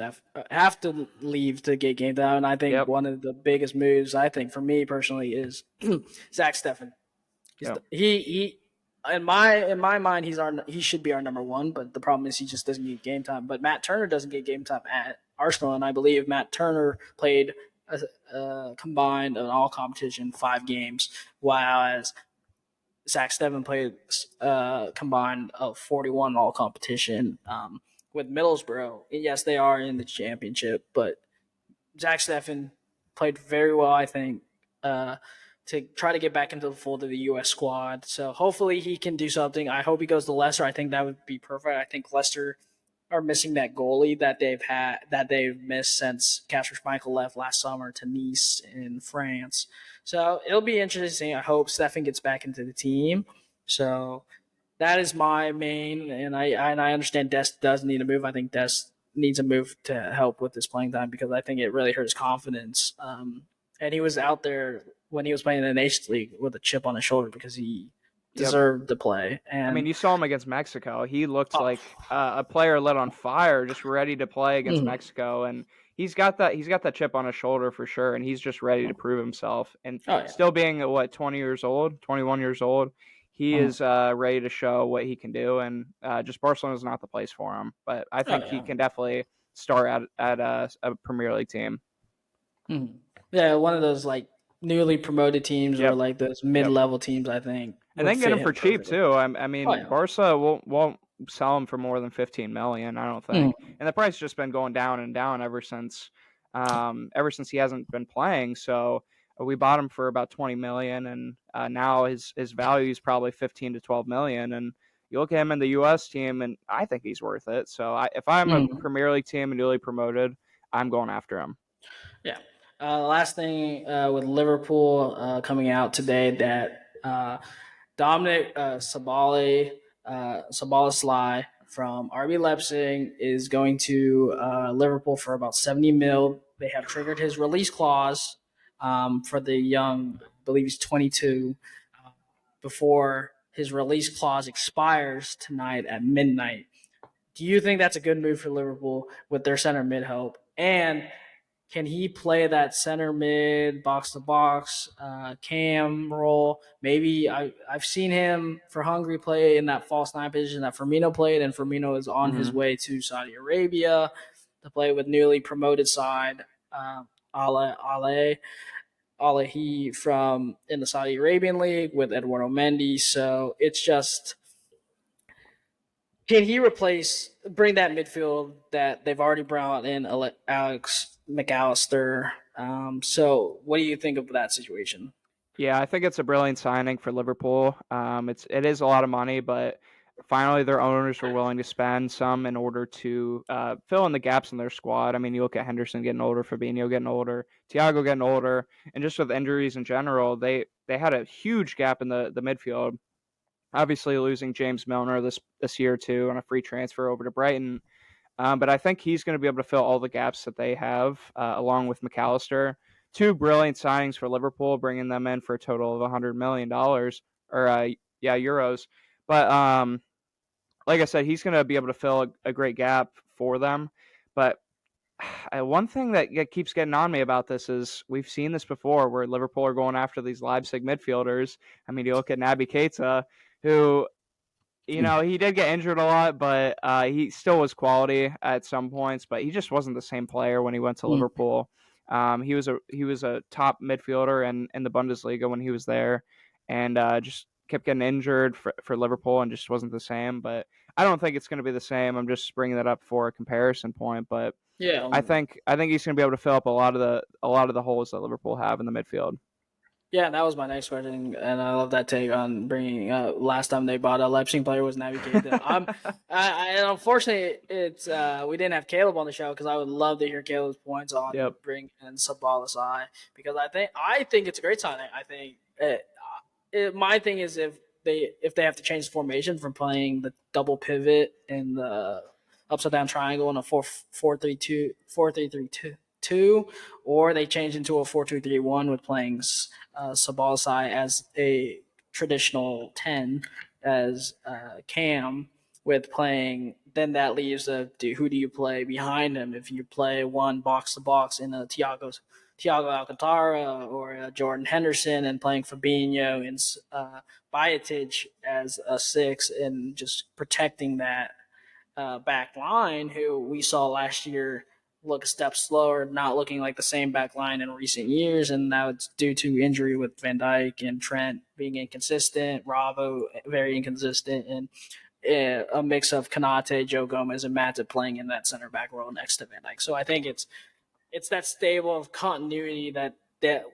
have to leave to get game time, and I think Yep. one of the biggest moves, I think for me personally, is Zach Steffen. Yep. He in my mind he should be our number one, but the problem is he just doesn't get game time. But Matt Turner doesn't get game time at Arsenal, and I believe Matt Turner played combined in all competition 5 games, while Zach Steffen played combined of 41 all competition with Middlesbrough. Yes, they are in the championship, but Zach Steffen played very well, I think, to try to get back into the fold of the U.S. squad. So hopefully he can do something. I hope he goes to Leicester. I think that would be perfect. I think Leicester are missing that goalie that they've missed since Casper Schmeichel left last summer to Nice in France. So it'll be interesting. I hope Stefan gets back into the team. So that is my main, and I understand Dest does need a move. I think Dest needs a move to help with his playing time because I think it really hurt his confidence. And he was out there when he was playing in the Nations League with a chip on his shoulder because he Yep. deserved to play. I mean, And you saw him against Mexico. He looked oh, like a player lit on fire, just ready to play against mhm. Mexico. And he's got that chip on his shoulder for sure, and he's just ready to prove himself. And Oh yeah. still being 20 years old, 21 years old, he Mhm. is ready to show what he can do. And just Barcelona is not the place for him, but I Oh think he yeah. can definitely start at a Premier League team. Mhm. Yeah, one of those like newly promoted teams or Yep, like those yep. mid-level teams, I think And would then get fit him him for cheap perfectly. too. I Oh mean, yeah. Barca won't sell him for more than 15 million. I don't think. Mhm. And the price has just been going down and down ever since he hasn't been playing. So we bought him for about 20 million, and now his value is probably 15 to 12 million. And you look at him in the U.S. team, and I think he's worth it. So if I'm a Mhm. Premier League team and newly promoted, I'm going after him. Yeah. Last thing with Liverpool coming out today that Dominic Sabali from RB Leipzig is going to Liverpool for about 70 mil. They have triggered his release clause for the young, I believe he's 22, uh, before his release clause expires tonight at midnight. Do you think that's a good move for Liverpool with their center mid help? And can he play that center mid box to box cam role? Maybe I've seen him for Hungary play in that false nine position that Firmino played, and Firmino is on his Hmm. way to Saudi Arabia to play with newly promoted side Ale Alahi from in the Saudi Arabian league with Eduardo Mendy. So it's just, can he bring that midfield that they've already brought in Alex McAllister? So what do you think of that situation? Yeah, I think it's a brilliant signing for Liverpool. It is a lot of money, but finally their owners were willing to spend some in order to fill in the gaps in their squad. I mean, you look at Henderson getting older, Fabinho getting older, Thiago getting older, and just with injuries in general, they had a huge gap in the midfield. Obviously, losing James Milner this year too on a free transfer over to Brighton, but I think he's going to be able to fill all the gaps that they have, along with McAllister. Two brilliant signings for Liverpool, bringing them in for a total of $100 million or euros. But like I said, he's going to be able to fill a great gap for them. But one thing that keeps getting on me about this is we've seen this before, where Liverpool are going after these Leipzig midfielders. I mean, you look at Naby Keita, who he did get injured a lot, but he still was quality at some points. But he just wasn't the same player when he went to Mm. Liverpool. He was a top midfielder in the Bundesliga when he was there, and just kept getting injured for Liverpool and just wasn't the same. But I don't think it's going to be the same. I'm just bringing that up for a comparison point. But Yeah, I think he's going to be able to fill up a lot of the holes that Liverpool have in the midfield. yeah, that was my next question, and I love that take on bringing. Last time they bought a Leipzig player was Naby Keita. And unfortunately, it's we didn't have Caleb on the show because I would love to hear Caleb's points on Yep. bringing in Sabalasai because I think it's a great signing. I think my thing is if they have to change the formation from playing the double pivot and the upside down triangle in a 4-4-3-2 4-3-3-2, or they change into a 4-2-3-1 with playing Sabalsai as a traditional 10 as Cam with playing. Then that leaves who do you play behind him? If you play one box to box in a Thiago Alcantara or Jordan Henderson and playing Fabinho and Bajcetic as a 6 and just protecting that back line, who we saw last year look a step slower, not looking like the same back line in recent years, and now it's due to injury with Van Dijk and Trent being inconsistent, Bravo very inconsistent, and a mix of Kanate, Joe Gomez, and Matip playing in that center back role next to Van Dijk. So I think it's that stable of continuity that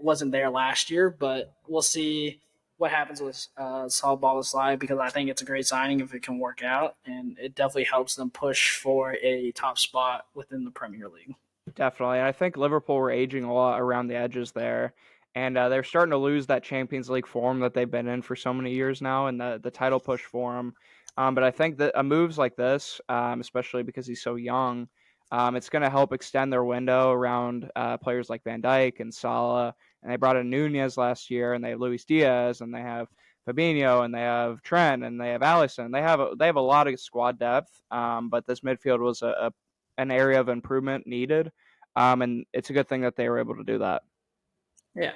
wasn't there last year, but we'll see what happens with Saul Balasai because I think it's a great signing if it can work out, and it definitely helps them push for a top spot within the Premier League. Definitely. I think Liverpool were aging a lot around the edges there. And they're starting to lose that Champions League form that they've been in for so many years now and the title push for them. But I think that moves like this, especially because he's so young, it's going to help extend their window around players like Van Dijk and Salah. And they brought in Nunez last year, and they have Luis Diaz, and they have Fabinho, and they have Trent, and they have Allison. They have a lot of squad depth, but this midfield was an area of improvement needed. And it's a good thing that they were able to do that. Yeah.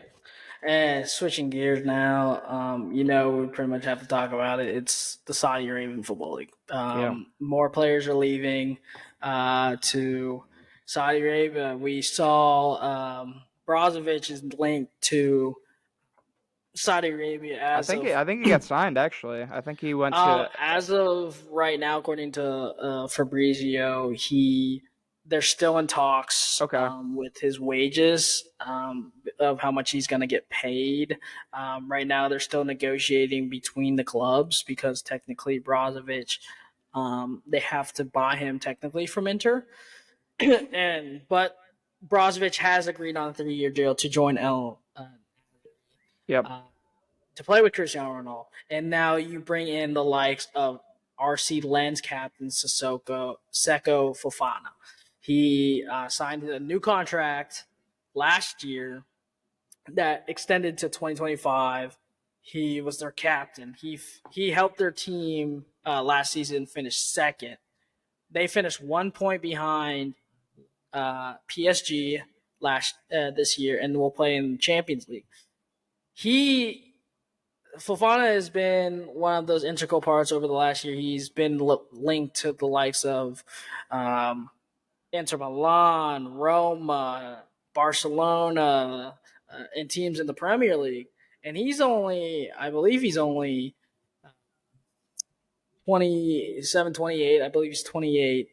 And switching gears now, we pretty much have to talk about it. It's the Saudi Arabian Football League. Yeah. More players are leaving to Saudi Arabia. We saw Brozovic is linked to Saudi Arabia I as think of I think he got signed actually. I think he went to as of right now, according to Fabrizio, they're still in talks okay. with his wages of how much he's going to get paid. Right now, they're still negotiating between the clubs because technically Brozovic, they have to buy him technically from Inter, but Brozovic has agreed on a 3-year deal to join Yep. uh, to play with Cristiano Ronaldo. And now you bring in the likes of RC Lens captain Seko Fofana. He signed a new contract last year that extended to 2025. He was their captain. He helped their team last season finish second. They finished 1 point behind PSG this year, and will play in the Champions League. He Fofana has been one of those integral parts over the last year. He's been linked to the likes of Inter Milan, Roma, Barcelona, and teams in the Premier League. And I believe he's only 27, 28. I believe he's 28.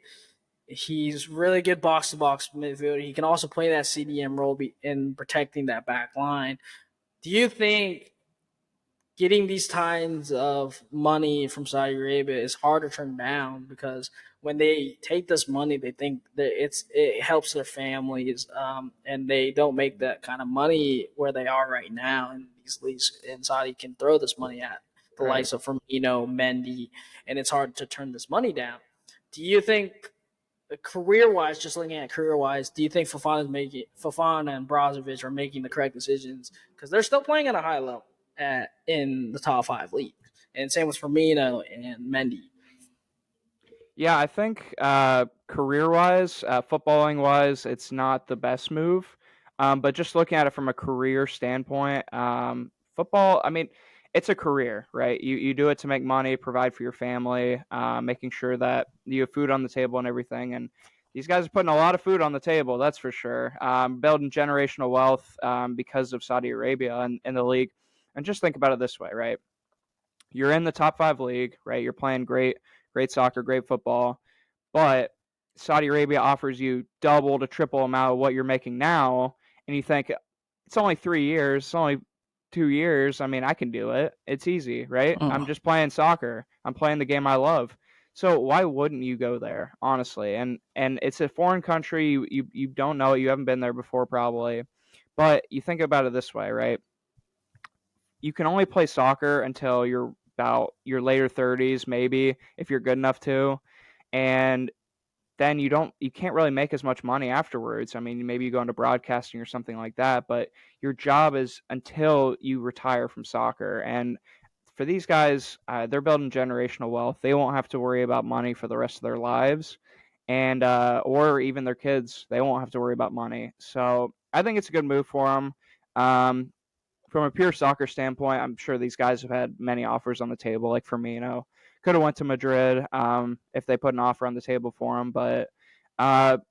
He's really good box to box midfielder. He can also play that CDM role in protecting that back line. Do you think getting these kinds of money from Saudi Arabia is hard to turn down because when they take this money, they think that it helps their families, and they don't make that kind of money where they are right now. And these leagues in Saudi can throw this money at the Right. likes of Firmino, Mendy, and it's hard to turn this money down. Do you think career wise, just looking at career wise, do you think Fofana and Brozovic are making the correct decisions? Because they're still playing at a high level in the top 5 leagues, and same with Firmino and Mendy. Yeah, I think career-wise, footballing-wise, it's not the best move. But just looking at it from a career standpoint, football, I mean, it's a career, right? You do it to make money, provide for your family, making sure that you have food on the table and everything. And these guys are putting a lot of food on the table, that's for sure. Building generational wealth because of Saudi Arabia and the league. And just think about it this way, right? you're in the top 5 league, right? You're playing great soccer, great football, but Saudi Arabia offers you double to triple amount of what you're making now, and you think it's only 3 years, it's only 2 years. I mean, I can do it. It's easy, right? I'm Mm. just playing soccer. I'm playing the game I love. So why wouldn't you go there, honestly? And it's a foreign country. You don't know it. You haven't been there before, probably. But you think about it this way, right? You can only play soccer until you're about your later 30s, maybe if you're good enough to, and then you can't really make as much money afterwards. I mean, maybe you go into broadcasting or something like that, but your job is until you retire from soccer. And for these guys, they're building generational wealth. They won't have to worry about money for the rest of their lives, and or even their kids. They won't have to worry about money. So I think it's a good move for them. From a pure soccer standpoint, I'm sure these guys have had many offers on the table. Like Firmino could have went to Madrid if they put an offer on the table for him. But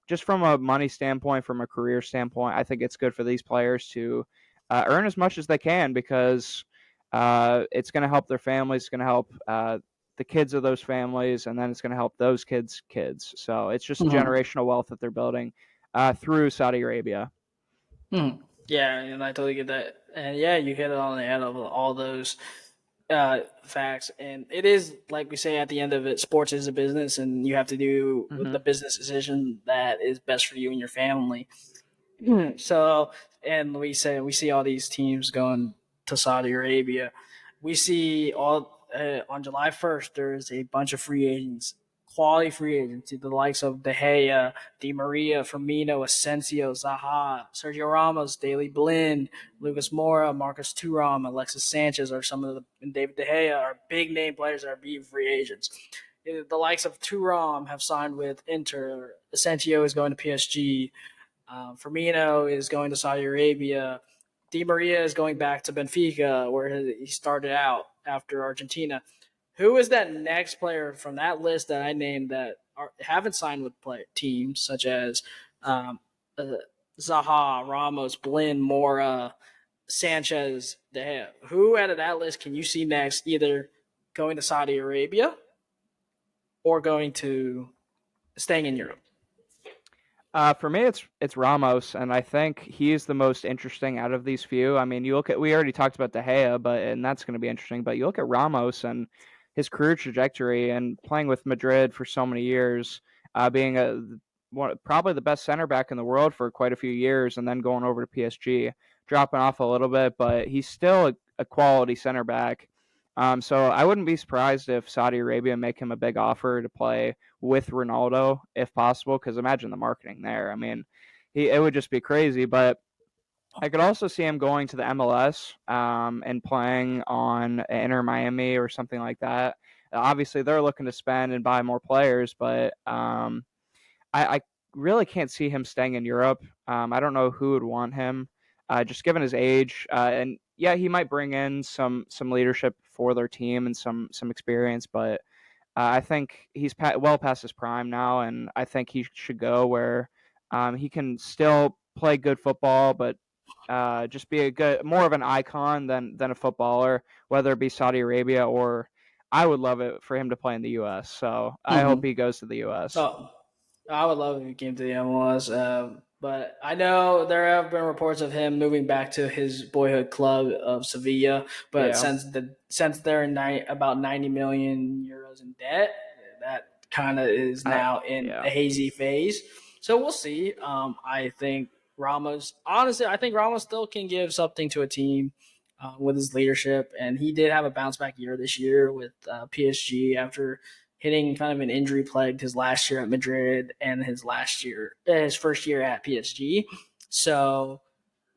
just from a money standpoint, from a career standpoint, I think it's good for these players to earn as much as they can because it's going to help their families. It's going to help the kids of those families, and then it's going to help those kids. So it's just Mhm. generational wealth that they're building through Saudi Arabia. Mhm. Yeah, and I totally get that. And yeah, you hit it on the head of all those facts. And it is like we say at the end of it, sports is a business, and you have to do Hmm. the business decision that is best for you and your family. So, and we see all these teams going to Saudi Arabia. We see all on July 1st. There's a bunch of free agents, quality free agents, the likes of De Gea, Di Maria, Firmino, Asensio, Zaha, Sergio Ramos, Daley Blind, Lucas Moura, Marcus Thuram, Alexis Sanchez are some of the and David De Gea are big name players that are being free agents. The likes of Thuram have signed with Inter. Asensio is going to PSG. Firmino is going to Saudi Arabia. Di Maria is going back to Benfica, where he started out after Argentina. Who is that next player from that list that I named that haven't signed with teams such as um, uh, Zaha, Ramos, Blin, Mora, Sanchez, De Gea? Who out of that list can you see next, either going to Saudi Arabia or going to staying in Europe? For me, it's Ramos, and I think he's the most interesting out of these few. I mean, you look at we already talked about De Gea, but and that's going to be interesting. But you look at Ramos and his career trajectory, and playing with Madrid for so many years, being probably the best center back in the world for quite a few years, and then going over to PSG, dropping off a little bit, but he's still a quality center back. So I wouldn't be surprised if Saudi Arabia make him a big offer to play with Ronaldo if possible. Because imagine the marketing there. I mean, it would just be crazy. But I could also see him going to the MLS and playing on Inter Miami or something like that. Obviously, they're looking to spend and buy more players, but I really can't see him staying in Europe. I don't know who would want him, just given his age. And yeah, he might bring in some leadership for their team and some experience, but I think he's well past his prime now, and I think he should go where he can still play good football, but just be more of an icon than a footballer, whether it be Saudi Arabia or I would love it for him to play in the U.S. So I hope Mm-hmm. he goes to the U.S. Oh, I would love if he came to the MLS. But I know there have been reports of him moving back to his boyhood club of Sevilla. But Yeah. since they're about 90 million euros in debt, that kind of is I now in a yeah. hazy phase. So we'll see. I think Ramos. Honestly, I think Ramos still can give something to a team. With his leadership, and he did have a bounce back year this year with PSG after hitting kind of an injury plagued his last year at Madrid and his first year at PSG. So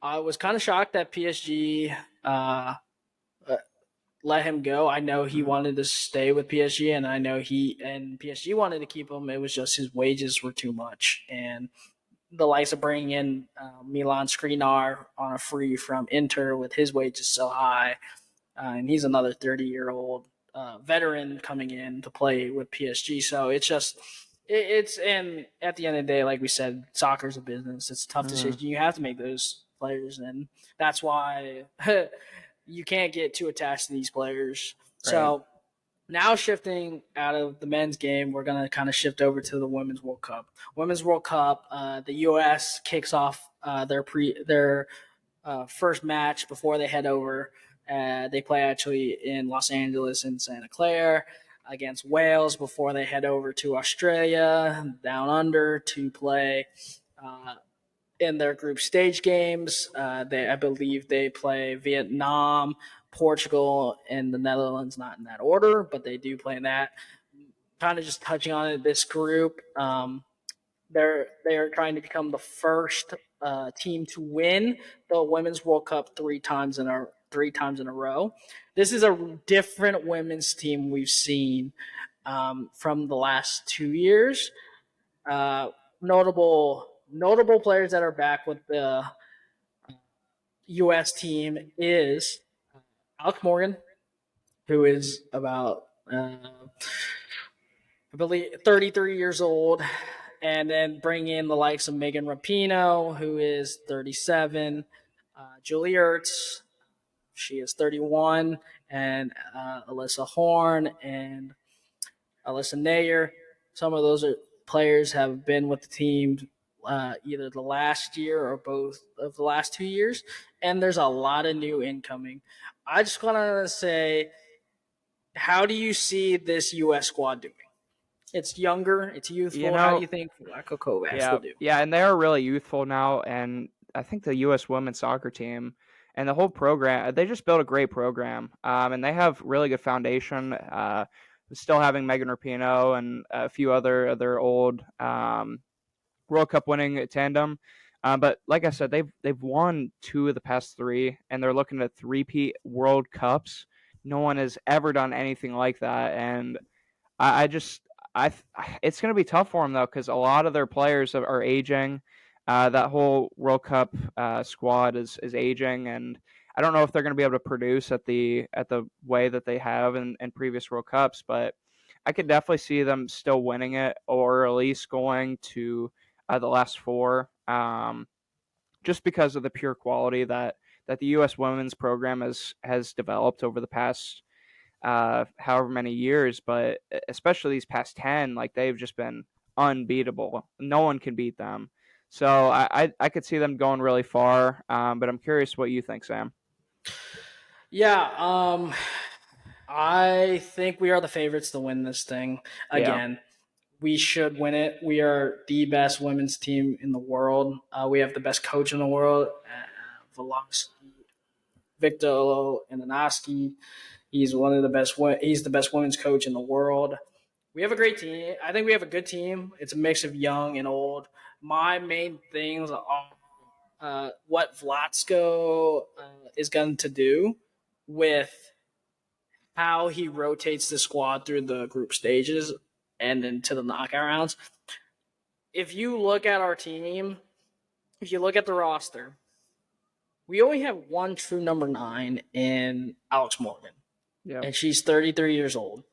I was kind of shocked that PSG uh, let him go. I know he Mhm. wanted to stay with PSG, and I know he and PSG wanted to keep him. It was just his wages were too much, and the likes of bringing in Milan Skriniar on a free from Inter with his wages so high, and he's another 30-year-old veteran coming in to play with PSG. So it's just it's and at the end of the day, like we said, soccer's a business. It's a tough Mhm. decision. You have to make those players, and that's why you can't get too attached to these players. Right. So now shifting out of the men's game, we're gonna kind of shift over to the Women's World Cup. Women's World Cup, the U.S. kicks off their first match before they head over. They play actually in Los Angeles and Santa Clara against Wales before they head over to Australia down under to play uh, in their group stage games. I believe they play Vietnam, Portugal, and the Netherlands, not in that order, but they do play in that. Kind of just touching on it, this group, they are trying to become the first team to win the Women's World Cup three times in a row. This is a different women's team we've seen from the last 2 years. Uh, notable players that are back with the U.S. team is Alex Morgan, who is about I believe 33 years old, and then bring in the likes of Megan Rapinoe, who is 37, Julie Ertz, she is 31, and Alyssa Horn and Alyssa Nayer. Some of those players have been with the team either the last year or both of the last 2 years, and there's a lot of new incoming. I just want to say, how do you see this U.S. squad doing? It's younger, it's You youthful. How do know, you think Vlatko Kovacs will yeah, do? yeah, and they are really youthful now, and I think the U.S. women's soccer team and the whole program, they just built a great program, and they have really good foundation. Still having Megan Rapinoe and a few other old World Cup winning tandem. But like I said, they've won two of the past three, and they're looking at three-peat World Cups. No one has ever done anything like that, and I just I it's going to be tough for them though because a lot of their players are aging. That whole World Cup squad is aging, and I don't know if they're going to be able to produce at the way that they have in previous World Cups. But I could definitely see them still winning it, or at least going to the last four, just because of the pure quality that the U.S. women's program has developed over the past however many years, but especially these past 10, like they've just been unbeatable. No one can beat them. So I could see them going really far, but I'm curious what you think, Sam. Yeah, I think we are the favorites to win this thing Yeah. again. We should win it. We are the best women's team in the world. We have the best coach in the world, Victor Ananoski. He's one of the best. He's the best women's coach in the world. We have a great team. I think we have a good team. It's a mix of young and old. My main things are what Vlatsko is going to do with how he rotates the squad through the group stages and into the knockout rounds. If you look at our team, if you look at the roster, we only have one true number 9 in Alex Morgan, Yep. and she's 33 years old.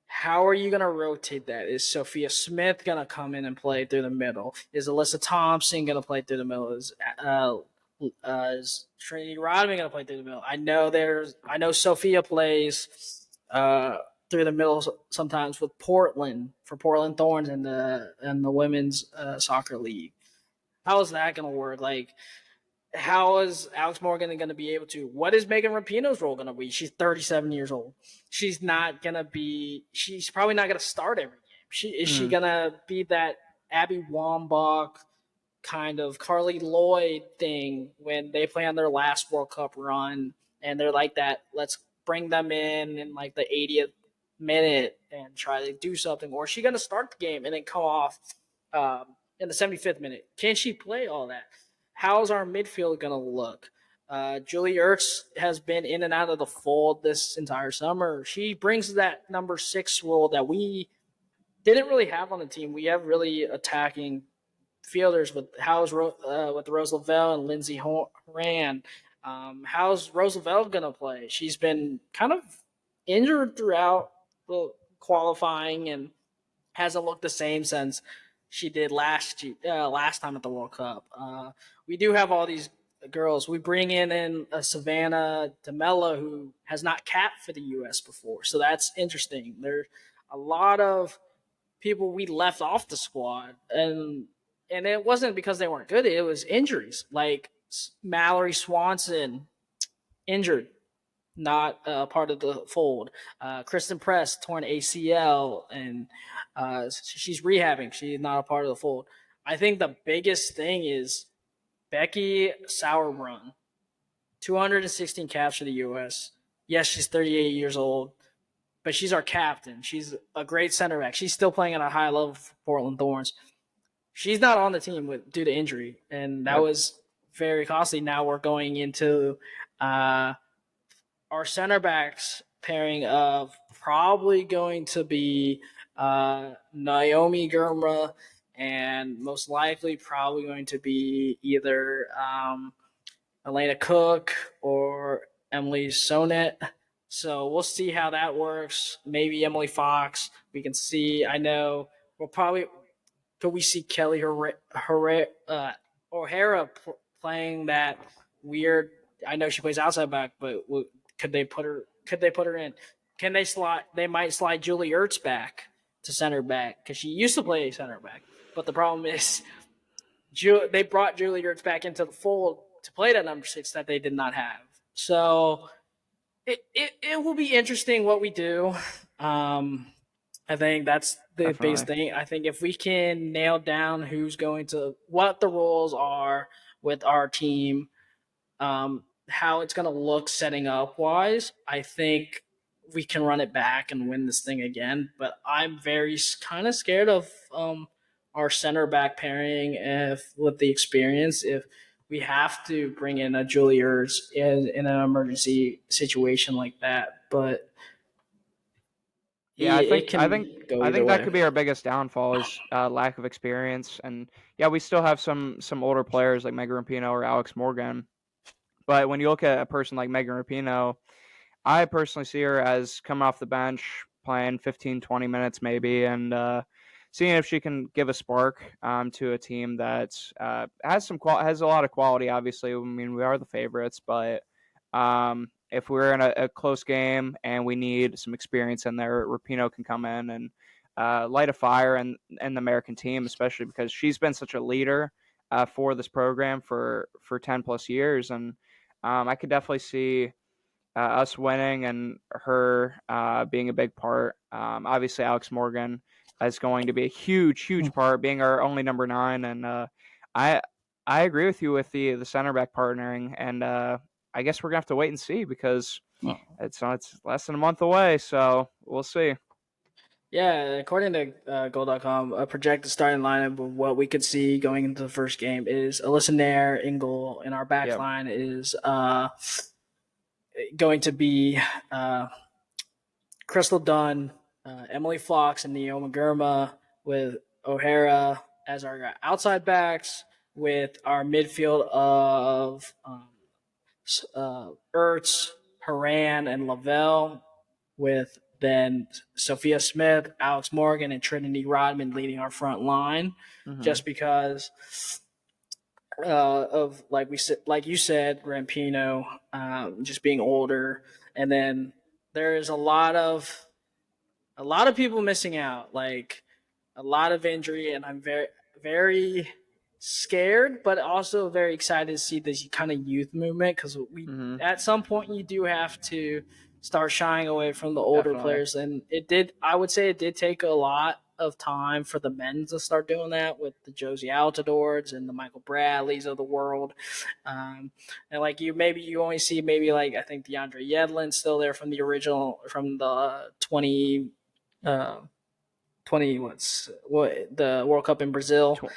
How are you going to rotate that? Is Sophia Smith going to come in and play through the middle? Is Alyssa Thompson going to play through the middle? Is Trinity Rodman going to play through the middle? I know Sophia plays through the middle sometimes with Portland for Portland Thorns in the women's soccer league. How is that going to work? Like, how is Alex Morgan going to be able to? What is Megan Rapinoe's role going to be? She's 37 years old. She's not going to be. She's probably not going to start every game. Is she Mm. going to be that Abby Wambach kind of Carly Lloyd thing when they play on their last World Cup run and they're like that? Let's bring them in like the 80th minute and try to do something. Or is she going to start the game and then come off in the 75th minute? Can she play all that? How's our midfield going to look? Julie Ertz has been in and out of the fold this entire summer. She brings that number 6 role that we didn't really have on the team. We have really attacking fielders with with Rose Lavelle and Lindsey Horan. How's Rose Lavelle going to play? She's been kind of injured throughout the qualifying and hasn't looked the same since she did last time at the World Cup. We do have all these girls. We bring in a Savannah DeMello who has not capped for the U.S. before, so that's interesting. There's a lot of people we left off the squad, and it wasn't because they weren't good. It was injuries, like Mallory Swanson injured, not part of the fold. Kristen Press torn ACL, and she's rehabbing. She's not a part of the fold. I think the biggest thing is Becky Sauerbrunn, 216 caps for the U.S. Yes, she's 38 years old, but she's our captain. She's a great center back. She's still playing at a high level for Portland Thorns. She's not on the team due to injury, and that Yep. was very costly. Now we're going into uh, our center backs pairing of probably going to be Naomi Gurma and most likely probably going to be either Elena Cook or Emily Sonet. So we'll see how that works. Maybe Emily Fox. We can see. I know we'll probably could we see Kelly O'Hara playing that weird. I know she plays outside back, but could they put her? Could they put her in? Can they slide? They might slide Julie Ertz back to center back because she used to play center back. But the problem is, they brought Julie Ertz back into the fold to play that number 6 that they did not have. So it will be interesting what we do. I think that's the biggest Definitely. thing. I think if we can nail down what the roles are with our team, how it's going to look setting up wise, I think we can run it back and win this thing again. But I'm very kind of scared of our center back pairing if with the experience. If we have to bring in a Julie Ertz in an emergency situation like that, but Yeah, it can go I either think that way. could be our biggest downfall is lack of experience. And yeah, we still have some older players like Megan Rapinoe or Alex Morgan. But when you look at a person like Megan Rapinoe, I personally see her as coming off the bench, playing 15, 20 minutes maybe, and seeing if she can give a spark to a team that has a lot of quality. Obviously, I mean we are the favorites, but if we're in a close game and we need some experience in there, Rapino can come in and light a fire in the American team, especially because she's been such a leader for this program for 10 plus years, and I could definitely see us winning and her being a big part. Obviously, Alex Morgan is going to be a huge part, being our only number 9. And I I agree with you with the center back partnering, and I guess we're gonna have to wait and see because it's less than a month away, so we'll see. Yeah, according to Goal.com, a projected starting lineup of what we could see going into the first game is Alyssa Nair in goal, and our back Yep. line is going to be Crystal Dunn, Emily Fox, and Naomi Gurma, with O'Hara as our outside backs, with our midfield of Ertz, Haran, and Lavelle, with then Sophia Smith, Alex Morgan, and Trinity Rodman leading our front line, Hmm. just because of like you said, Rampino just being older, and then there is a lot of people missing out, like a lot of injury, and I'm very scared, but also very excited to see this kind of youth movement because we Hmm. at some point you do have to start shying away from the older Definitely. players, and it did. I would say it did take a lot of time for the men to start doing that with the Josie Altadors and the Michael Bradleys of the world. And like maybe you only see maybe like I think DeAndre Yedlin's still there from the original from the uh, 20 what the World Cup in Brazil. Tw-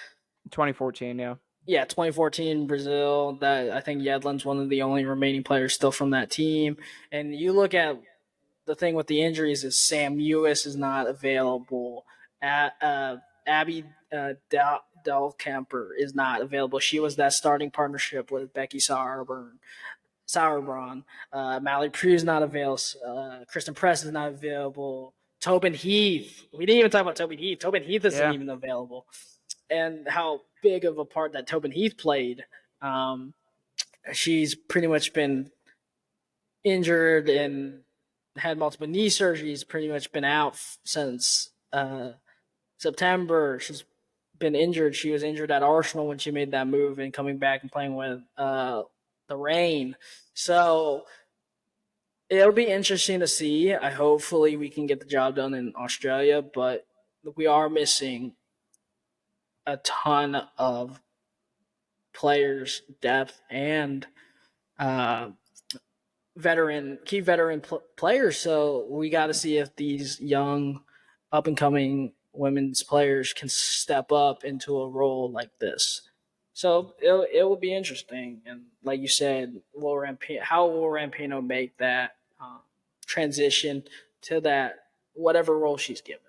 2014, yeah. Yeah, 2014 Brazil. That I think Yedlin's one of the only remaining players still from that team. And you look at the thing with the injuries is Sam Ewis is not available. Abby Del Camper is not available. She was that starting partnership with Becky Sauerbrunn. Mallory Prue is not available. Kristen Press is not available. Tobin Heath. We didn't even talk about Tobin Heath. Tobin Heath isn't Yeah. even available. And how big of a part that Tobin Heath played. Um, She's pretty much been injured and had multiple knee surgeries. Pretty much been out since September. She's been injured. She was injured at Arsenal when she made that move and coming back and playing with the Rain. So it'll be interesting to see. Hopefully we can get the job done in Australia, but we are missing a ton of players depth and uh, key veteran players. So we got to see if these young, up and coming women's players can step up into a role like this. So it will be interesting, and like you said, how will Rampino make that transition to that whatever role she's given?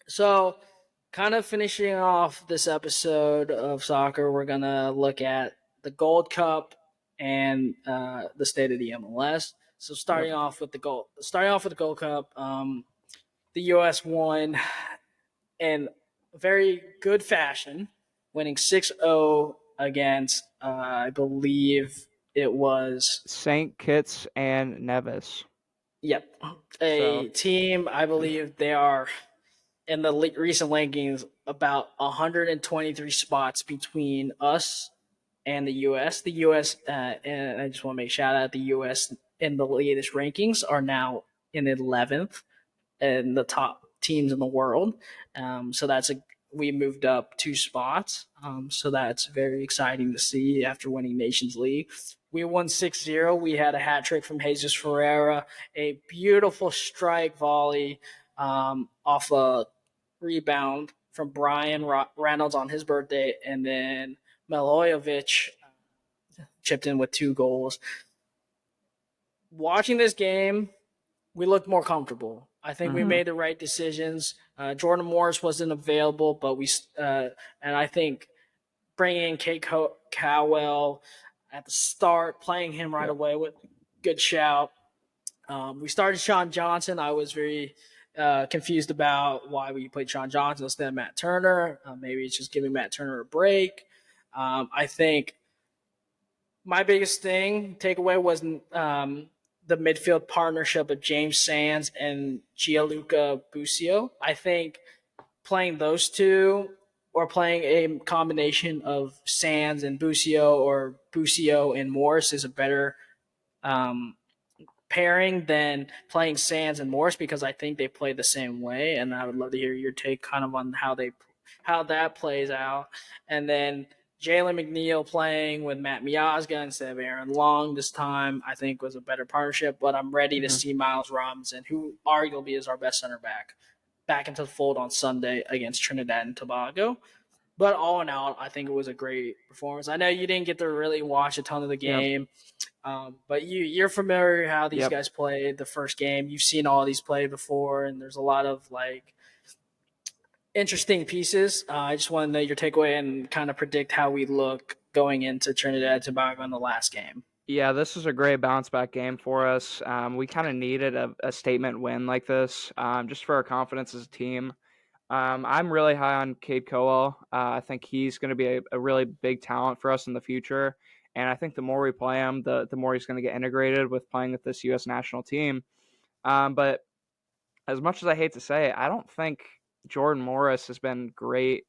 So, kind of finishing off this episode of soccer, we're gonna look at the Gold Cup and the state of the MLS. So, Yep. starting off with the Gold Cup, the U.S. won in very good fashion, winning 6-0 against I believe it was Saint Kitts and Nevis. yep So a team. I believe they are in the recent rankings about 123 spots between us and the U.S. The U.S. And I just want to make shout out the U.S. in the latest rankings are now in 11th in the top teams in the world. So we moved up 2 spots. So that's very exciting to see after winning Nations League. We won 6-0. We had a hat trick from Jesus Ferreira, a beautiful strike volley off a rebound from Brian Reynolds on his birthday, and then Milojevic chipped in with 2 goals. Watching this game, we looked more comfortable. I think we mhm. made the right decisions. Jordan Morris wasn't available, but and I think bringing in Kate Cowell at the start, playing him right Yep. away with good shout. We started Sean Johnson. I was very confused about why we played Sean Johnson instead of Matt Turner. Maybe it's just giving Matt Turner a break. I think my biggest takeaway was the midfield partnership of James Sands and Gianluca Busio. I think playing those two or playing a combination of Sands and Busio or Busio and Morris is a better um, pairing than playing Sands and Morris because I think they play the same way, and I would love to hear your take kind of on how that plays out. And then Jalen McNeil playing with Matt Miazga instead of Aaron Long this time, I think was a better partnership. But I'm ready to Mhm. see Miles Robinson, who arguably is our best center back into the fold on Sunday against Trinidad and Tobago. But all in all, I think it was a great performance. I know you didn't get to really watch a ton of the Yep. game, but you're familiar how these Yep. guys played the first game. You've seen all these play before, and there's a lot of like interesting pieces. I just want to know your takeaway and kind of predict how we look going into Trinidad and Tobago in the last game. Yeah, this is a great bounce back game for us. We kind of needed a statement win like this, just for our confidence as a team. I'm really high on Cade Cowell. I think he's going to be a really big talent for us in the future. And I think the more we play him, the more he's going to get integrated with playing with this U.S. national team. But as much as I hate to say it, I don't think Jordan Morris has been great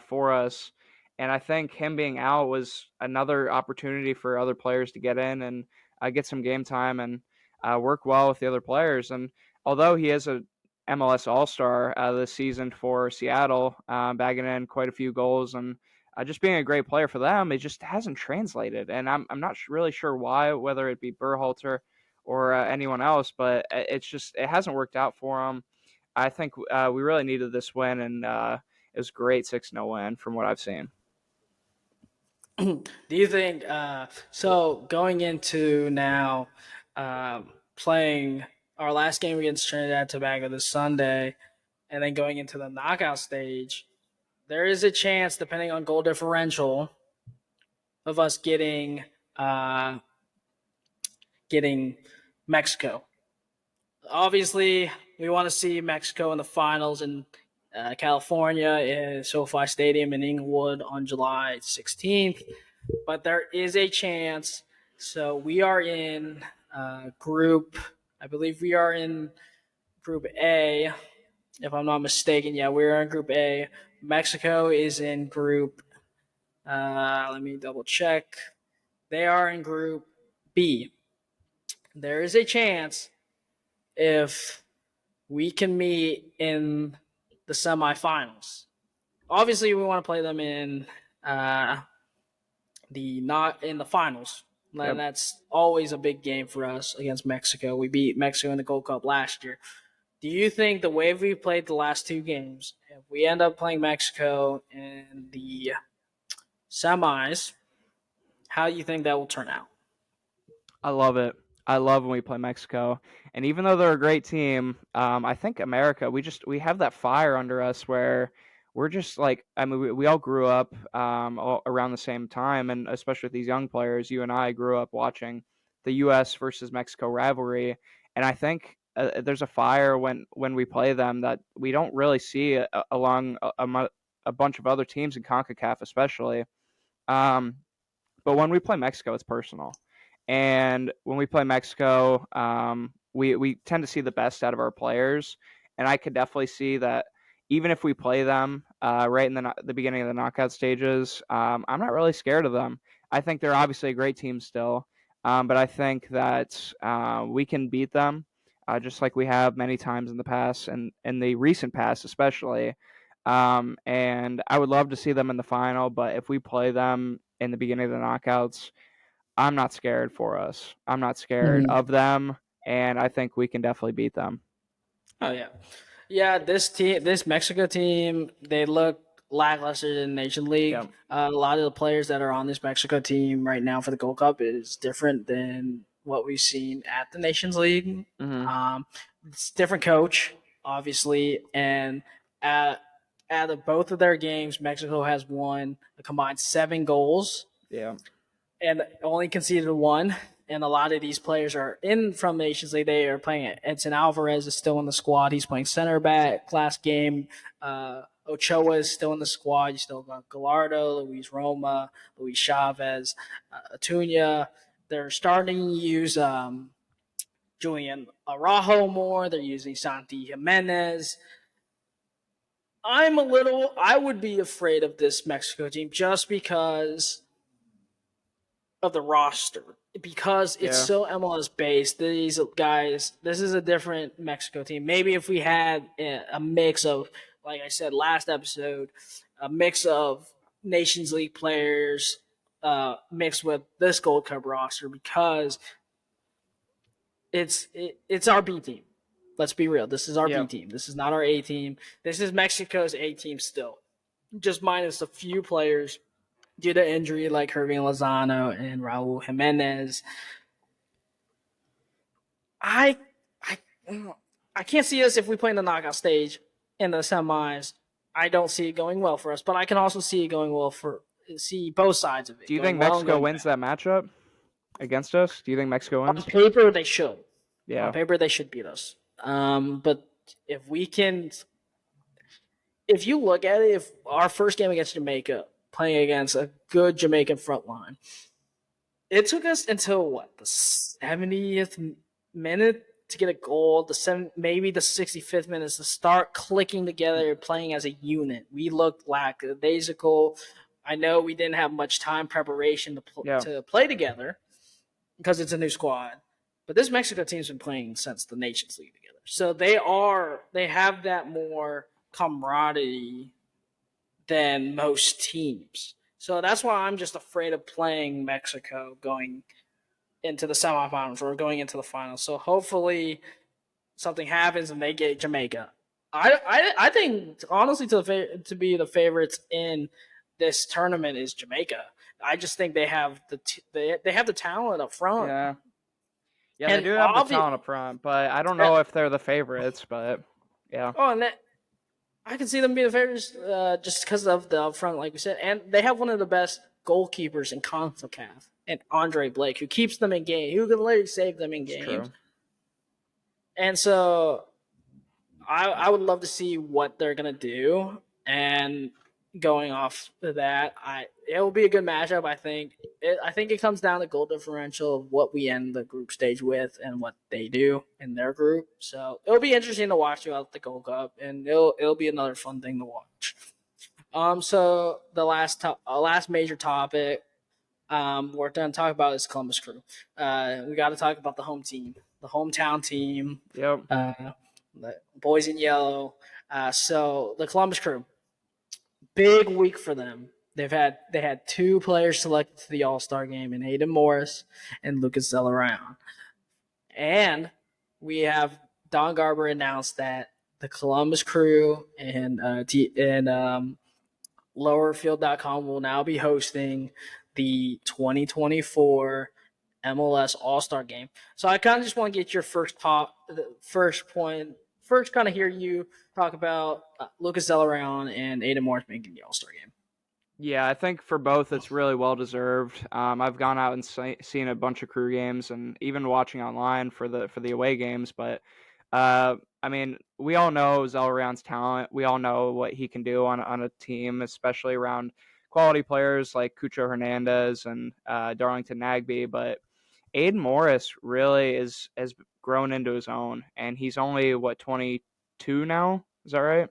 for us. And I think him being out was another opportunity for other players to get in and get some game time and work well with the other players. And although he is a MLS All-Star this season for Seattle, bagging in quite a few goals and just being a great player for them, it just hasn't translated. And I'm not really sure why, whether it be Berhalter or anyone else, but it hasn't worked out for them. I think we really needed this win, and it was a great 6-0 win from what I've seen. Do you think so? Going into now, playing our last game against Trinidad and Tobago this Sunday, and then going into the knockout stage, there is a chance, depending on goal differential, of us uh, getting Mexico. Obviously, we want to see Mexico in the finals in California in SoFi Stadium in Inglewood on July 16th. but there is a chance. So we are in group. I believe we are in Group A, if I'm not mistaken. Yeah, we're in Group A. Mexico is in Group. Let me double check. They are in Group B. There is a chance if we can meet in the semifinals. Obviously, we want to play them in uh, the not in the finals. And Yep. that's always a big game for us against Mexico. We beat Mexico in the Gold Cup last year. Do you think the way we played the last two games, if we end up playing Mexico in the semis, how do you think that will turn out? I love it. I love when we play Mexico, and even though they're a great team, I think America, we have that fire under us where we're just like, I mean, we all grew up all around the same time, and especially with these young players, you and I grew up watching the U.S. versus Mexico rivalry, and I think there's a fire when we play them that we don't really see along a bunch of other teams in Concacaf, especially. Um, but when we play Mexico, it's personal. And when we play Mexico, we tend to see the best out of our players. And I could definitely see that even if we play them right in the beginning of the knockout stages, I'm not really scared of them. I think they're obviously a great team still, but I think that we can beat them just like we have many times in the past and in the recent past, especially. And I would love to see them in the final, but if we play them in the beginning of the knockouts, I'm not scared for us. I'm not scared Mm-hmm. of them, and I think we can definitely beat them. Oh yeah, yeah. This Mexico team, they look lackluster in Nation Yeah. League. A lot of the players that are on this Mexico team right now for the Gold Cup is different than what we've seen at the Nations League. Hmm. It's different coach, obviously, and at out of both of their games, Mexico has won a combined 7 goals Yeah. and only conceded one. And a lot of these players are in from Nations League. They are playing it. Edson Alvarez is still in the squad. He's playing center back. Last game, Ochoa is still in the squad. You still got Gallardo, Luis Roma, Luis Chavez, Acuna. They're starting to use Julian Araujo more. They're using Santi Jimenez. I would be afraid of this Mexico team just because of the roster because it's Yeah. so MLS based. These guys, this is a different Mexico team. Maybe if we had a mix of, like I said last episode, a mix of Nations League players mixed with this Gold Cup roster because it's our B team. Let's be real. This is our B Yep. team. This is not our A team. This is Mexico's A team still, just minus a few players due to injury like Hervin Lozano and Raul Jimenez. I I I can't see us if we play in the knockout stage in the semis. I don't see it going well for us, but I can also see it going well for see both sides of Do it you going think well and Mexico going bad. wins that matchup against us? Do you think Mexico On wins? paper, they should. On Yeah. paper, they should beat us. But if we can, if you look at it, if our first game against Jamaica, playing against a good Jamaican front line, it took us until what the 70th minute to get a goal. Maybe the 65th minute to start clicking together, playing as a unit. We looked lackadaisical. I know we didn't have much time preparation Yeah. to play together because it's a new squad. But this Mexico team's been playing since the Nations League together, so they have that more camaraderie than most teams. So that's why I'm just afraid of playing Mexico going into the semifinals or going into the finals. So hopefully something happens and they get Jamaica. I think honestly to be the favorites in this tournament is Jamaica. I just think they have they have the talent up front Yeah. Yeah, they and do have the obviously talent up front, but I don't know if they're the favorites, but yeah. oh and that I can see them being the favorites just because of the upfront, like we said, and they have one of the best goalkeepers in Concacaf, and Andre Blake, who keeps them in game, who can literally save them in It's games. true. And so I would love to see what they're gonna do, and going off of that, it will be a good matchup. I think it comes down to goal differential of what we end the group stage with and what they do in their group. So it'll be interesting to watch throughout the Gold Cup, and it'll be another fun thing to watch. So the last major topic we're going to talk about is Columbus Crew. We got to talk about the home team, the hometown team, Yep. the boys in yellow. So the Columbus Crew, big week for them. They had two players selected to the All-Star game in Aiden Morris and Lucas Zellaround. And we have Don Garber announced that the Columbus Crew and lowerfield.com will now be hosting the 2024 MLS All-Star game. So I kind of just want to get your first kind of hear you talk about Lucas Zellaround and Aiden Morris making the All-Star game. Yeah, I think for both it's really well deserved. I've gone out and seen a bunch of Crew games and even watching online for the away games. But I mean, we all know Zellerand's talent. We all know what he can do on a team, especially around quality players like Cucho Hernandez and Darlington Nagbe. But Aiden Morris really has grown into his own, and he's only 22 now. Is that right?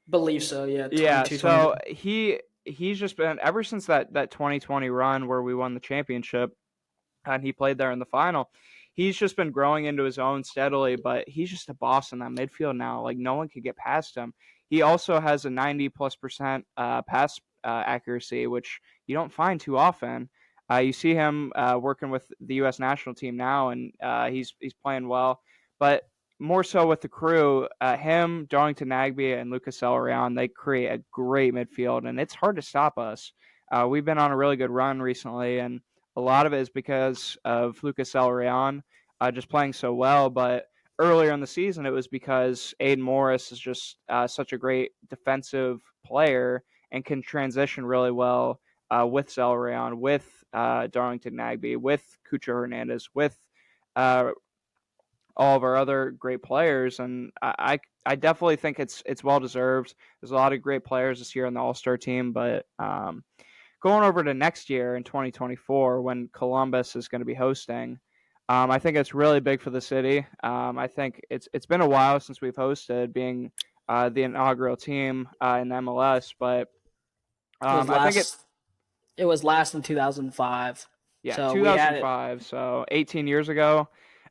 Believe so, yeah. Yeah, 22, 20. so he's just been ever since that 2020 run where we won the championship and he played there in the final. He's just been growing into his own steadily, but he's just a boss in that midfield now. Like no one could get past him. He also has a 90+% pass accuracy, which you don't find too often. You see him working with the U.S. national team now, and he's playing well. But more so with the Crew, him, Darlington Nagbe, and Lucas Elrion, they create a great midfield, and it's hard to stop us. We've been on a really good run recently, and a lot of it is because of Lucas Elrion just playing so well. But earlier in the season, it was because Aiden Morris is just such a great defensive player and can transition really well with Zelrayan, with Darlington Nagbe, with Cucho Hernandez, with uh, all of our other great players, and I definitely think it's well deserved. There's a lot of great players this year on the All Star team, but going over to next year in 2024 when Columbus is going to be hosting, I think it's really big for the city. I think it's been a while since we've hosted, being the inaugural team in the MLS, but It was I think it. last. It was last in 2005. Yeah, So we had it. 2005, so 18 years ago,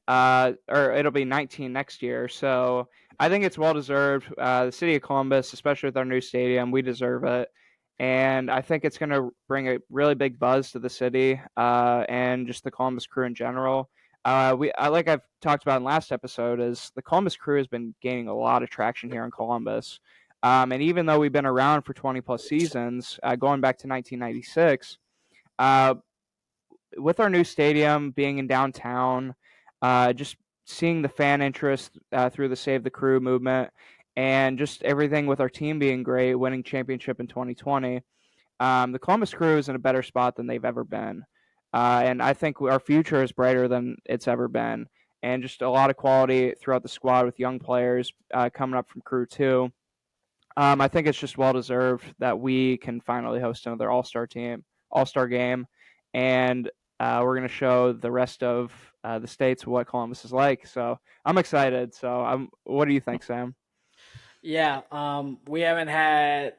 or it'll be 19 next year. So I think it's well deserved. The city of Columbus, especially with our new stadium, we deserve it. And I think it's going to bring a really big buzz to the city and just the Columbus Crew in general. Like I've talked about in last episode, is the Columbus Crew has been gaining a lot of traction here in Columbus. And even though we've been around for 20 plus seasons, going back to 1996, uh, with our new stadium being in downtown, just seeing the fan interest through the Save the Crew movement, and just everything with our team being great, winning championship in 2020, the Columbus Crew is in a better spot than they've ever been. And I think our future is brighter than it's ever been. And just a lot of quality throughout the squad with young players coming up from Crew 2. I think it's just well deserved that we can finally host another All Star game, and we're going to show the rest of the states what Columbus is like. So I'm excited. So what do you think, Sam? Yeah, we haven't had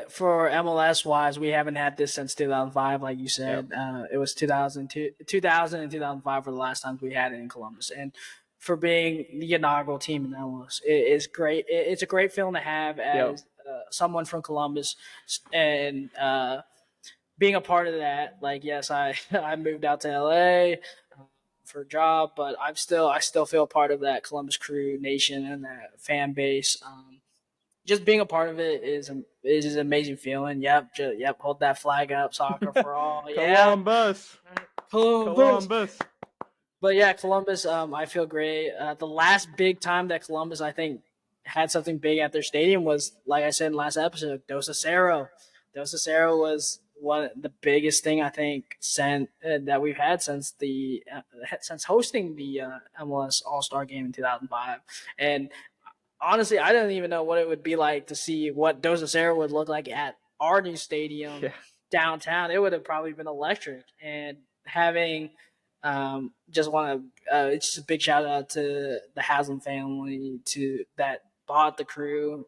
for MLS wise, we haven't had this since 2005. Like you Yep. said, it was 2000 and 2005 for the last times we had it in Columbus, and for being the inaugural team in MLS, it is great. It's a great feeling to have Yep. as someone from Columbus, and being a part of that. Like, yes, I I moved out to LA for a job, but I still feel part of that Columbus Crew nation and that fan base. Just being a part of it is an amazing feeling. Yep, yep. Hold that flag up, soccer for all. Yeah, Columbus. Columbus. Columbus. But yeah, Columbus. I feel great. The last big time that Columbus, I think, had something big at their stadium was, like I said in the last episode, Dos Acero. Dos Acero was one the biggest thing I think that we've had since hosting the MLS All Star Game in 2005. And honestly, I didn't even know what it would be like to see what Dos Acero would look like at our new stadium Yeah. downtown, it would have probably been electric. And having just want to it's just a big shout out to the Haslam family to that bought the crew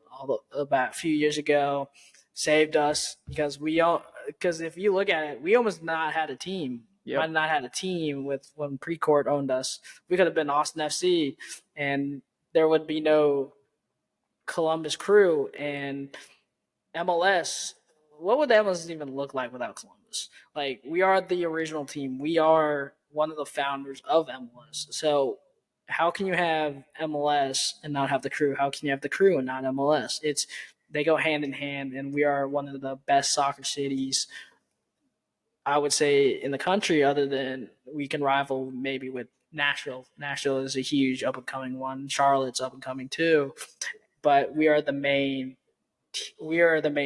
about a few years ago, saved us because because if you look at it, we almost not had a team. Might Yep. have not had a team with when Precourt owned us. We could have been Austin FC, and there would be no Columbus Crew and MLS. What would the MLS even look like without Columbus? Like we are the original team. We are one of the founders of MLS. So how can you have MLS and not have the crew? How can you have the crew and not MLS? It's they go hand in hand, and we are one of the best soccer cities I would say in the country. Other than we can rival maybe with Nashville. Nashville is a huge up and coming one. Charlotte's up and coming too. But we are the main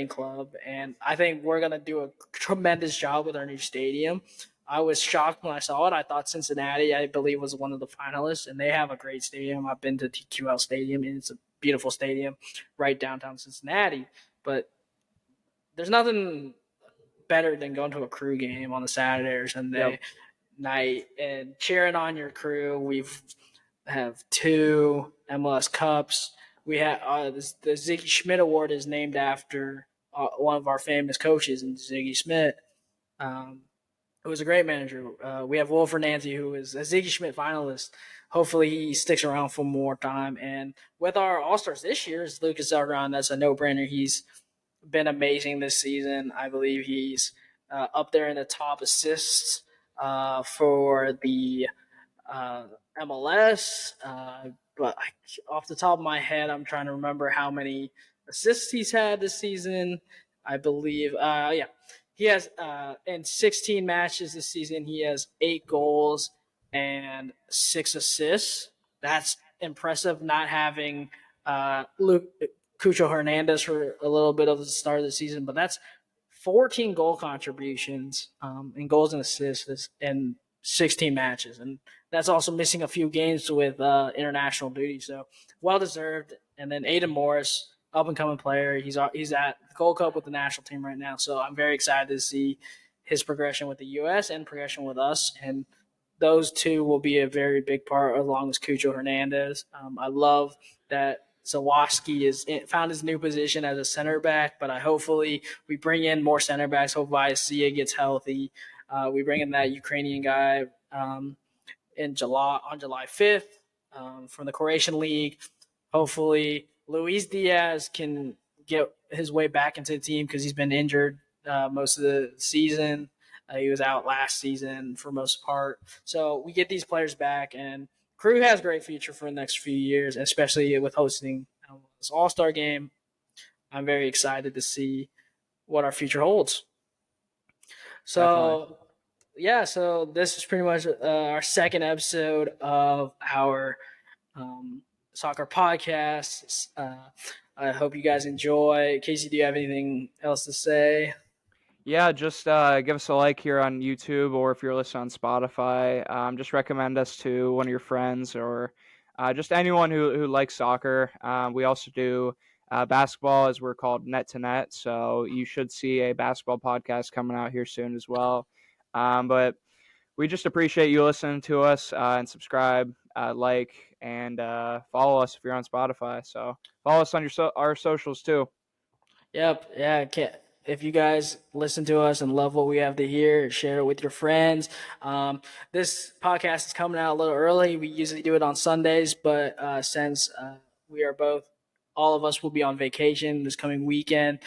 club, and I think we're gonna do a tremendous job with our new stadium. I was shocked when I saw it. I thought Cincinnati, I believe, was one of the finalists, and they have a great stadium. I've been to TQL Stadium, and it's a beautiful stadium right downtown Cincinnati. But there's nothing better than going to a crew game on a Saturday or Yep. Sunday night and cheering on your crew. We've have two MLS Cups. We have the Ziggy Schmidt Award is named after one of our famous coaches, and Ziggy Schmidt, um, who was a great manager. We have Will Fernandes, who is a Ziggy Schmidt finalist. Hopefully, he sticks around for more time. And with our All Stars this year, is Lucas Zargon. That's a no brainer. He's been amazing this season. I believe he's up there in the top assists for the uh, MLS. But off the top of my head, I'm trying to remember how many assists he's had this season. I believe, yeah, he has in 16 matches this season. He has 8 goals and 6 assists. That's impressive. Not having Luke Cucho Hernandez for a little bit of the start of the season, but that's 14 goal contributions and goals and assists in 16 matches, and that's also missing a few games with international duty. So well deserved. And then Aiden Morris, up and coming player. He's at the Gold Cup with the national team right now. So I'm very excited to see his progression with the U.S. and progression with us. And those two will be a very big part, along with Cucho Hernandez. I love that Zawoski is found his new position as a center back, but I hopefully we bring in more center backs. Hopefully Isia gets healthy. We bring in that Ukrainian guy in July on July 5th from the Croatian league. Hopefully Luis Diaz can get his way back into the team because he's been injured most of the season. He was out last season for most part. So we get these players back, and Crew has a great future for the next few years, especially with hosting this All-Star game. I'm very excited to see what our future holds. Definitely. So, yeah, so this is pretty much our second episode of our um, soccer podcast. I hope you guys enjoy. Casey, do you have anything else to say? Yeah, just give us a like here on YouTube, or if you're listening on Spotify, just recommend us to one of your friends, or just anyone who likes soccer. We also do basketball, as we're called Net to Net, so you should see a basketball podcast coming out here soon as well. But we just appreciate you listening to us, and subscribe, like, and follow us if you're on Spotify. So follow us on our socials too. Yep. Yeah. If you guys listen to us and love what we have to hear, share it with your friends. This podcast is coming out a little early. We usually do it on Sundays, but since we are both, all of us will be on vacation this coming weekend,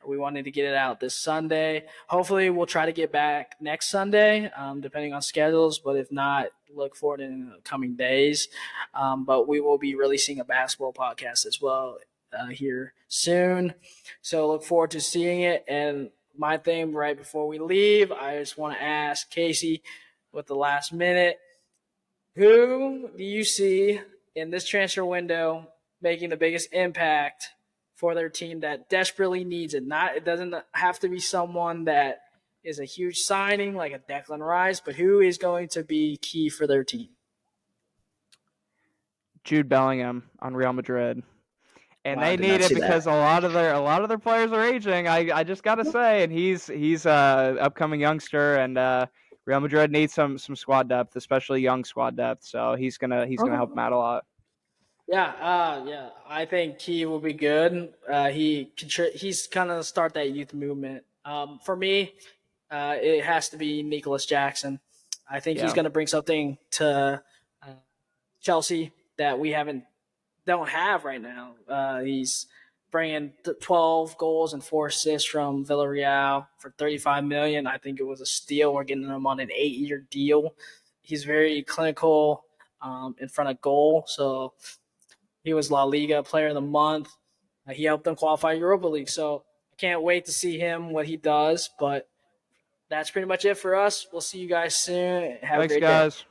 we wanted to get it out this Sunday. Hopefully, we'll try to get back next Sunday, depending on schedules. But if not, look for it in the coming days. But we will be releasing a basketball podcast as well here soon. So look forward to seeing it. And my thing right before we leave, I just want to ask Casey with the last minute, who do you see in this transfer window making the biggest impact for their team that desperately needs it? Not it doesn't have to be someone that is a huge signing like a Declan Rice, but who is going to be key for their team? Jude Bellingham on Real Madrid. and Wow, I they did need not it see that. because a lot of their players are aging. I just gotta say, and he's a upcoming youngster, and Real Madrid needs some squad depth, especially young squad depth. So he's gonna help them Okay. out a lot. Yeah. I think he will be good. He's kind of start that youth movement. For me, it has to be Nicholas Jackson. I think he's Yeah. going to bring something to uh, Chelsea that we don't have right now. He's bringing 12 goals and 4 assists from Villarreal for 35 million. I think it was a steal. We're getting him on an 8-year deal. He's very clinical in front of goal. So he was La Liga Player of the Month. He helped them qualify Europa League. So I can't wait to see him what he does. But that's pretty much it for us. We'll see you guys soon. Have a Thanks, great day. guys.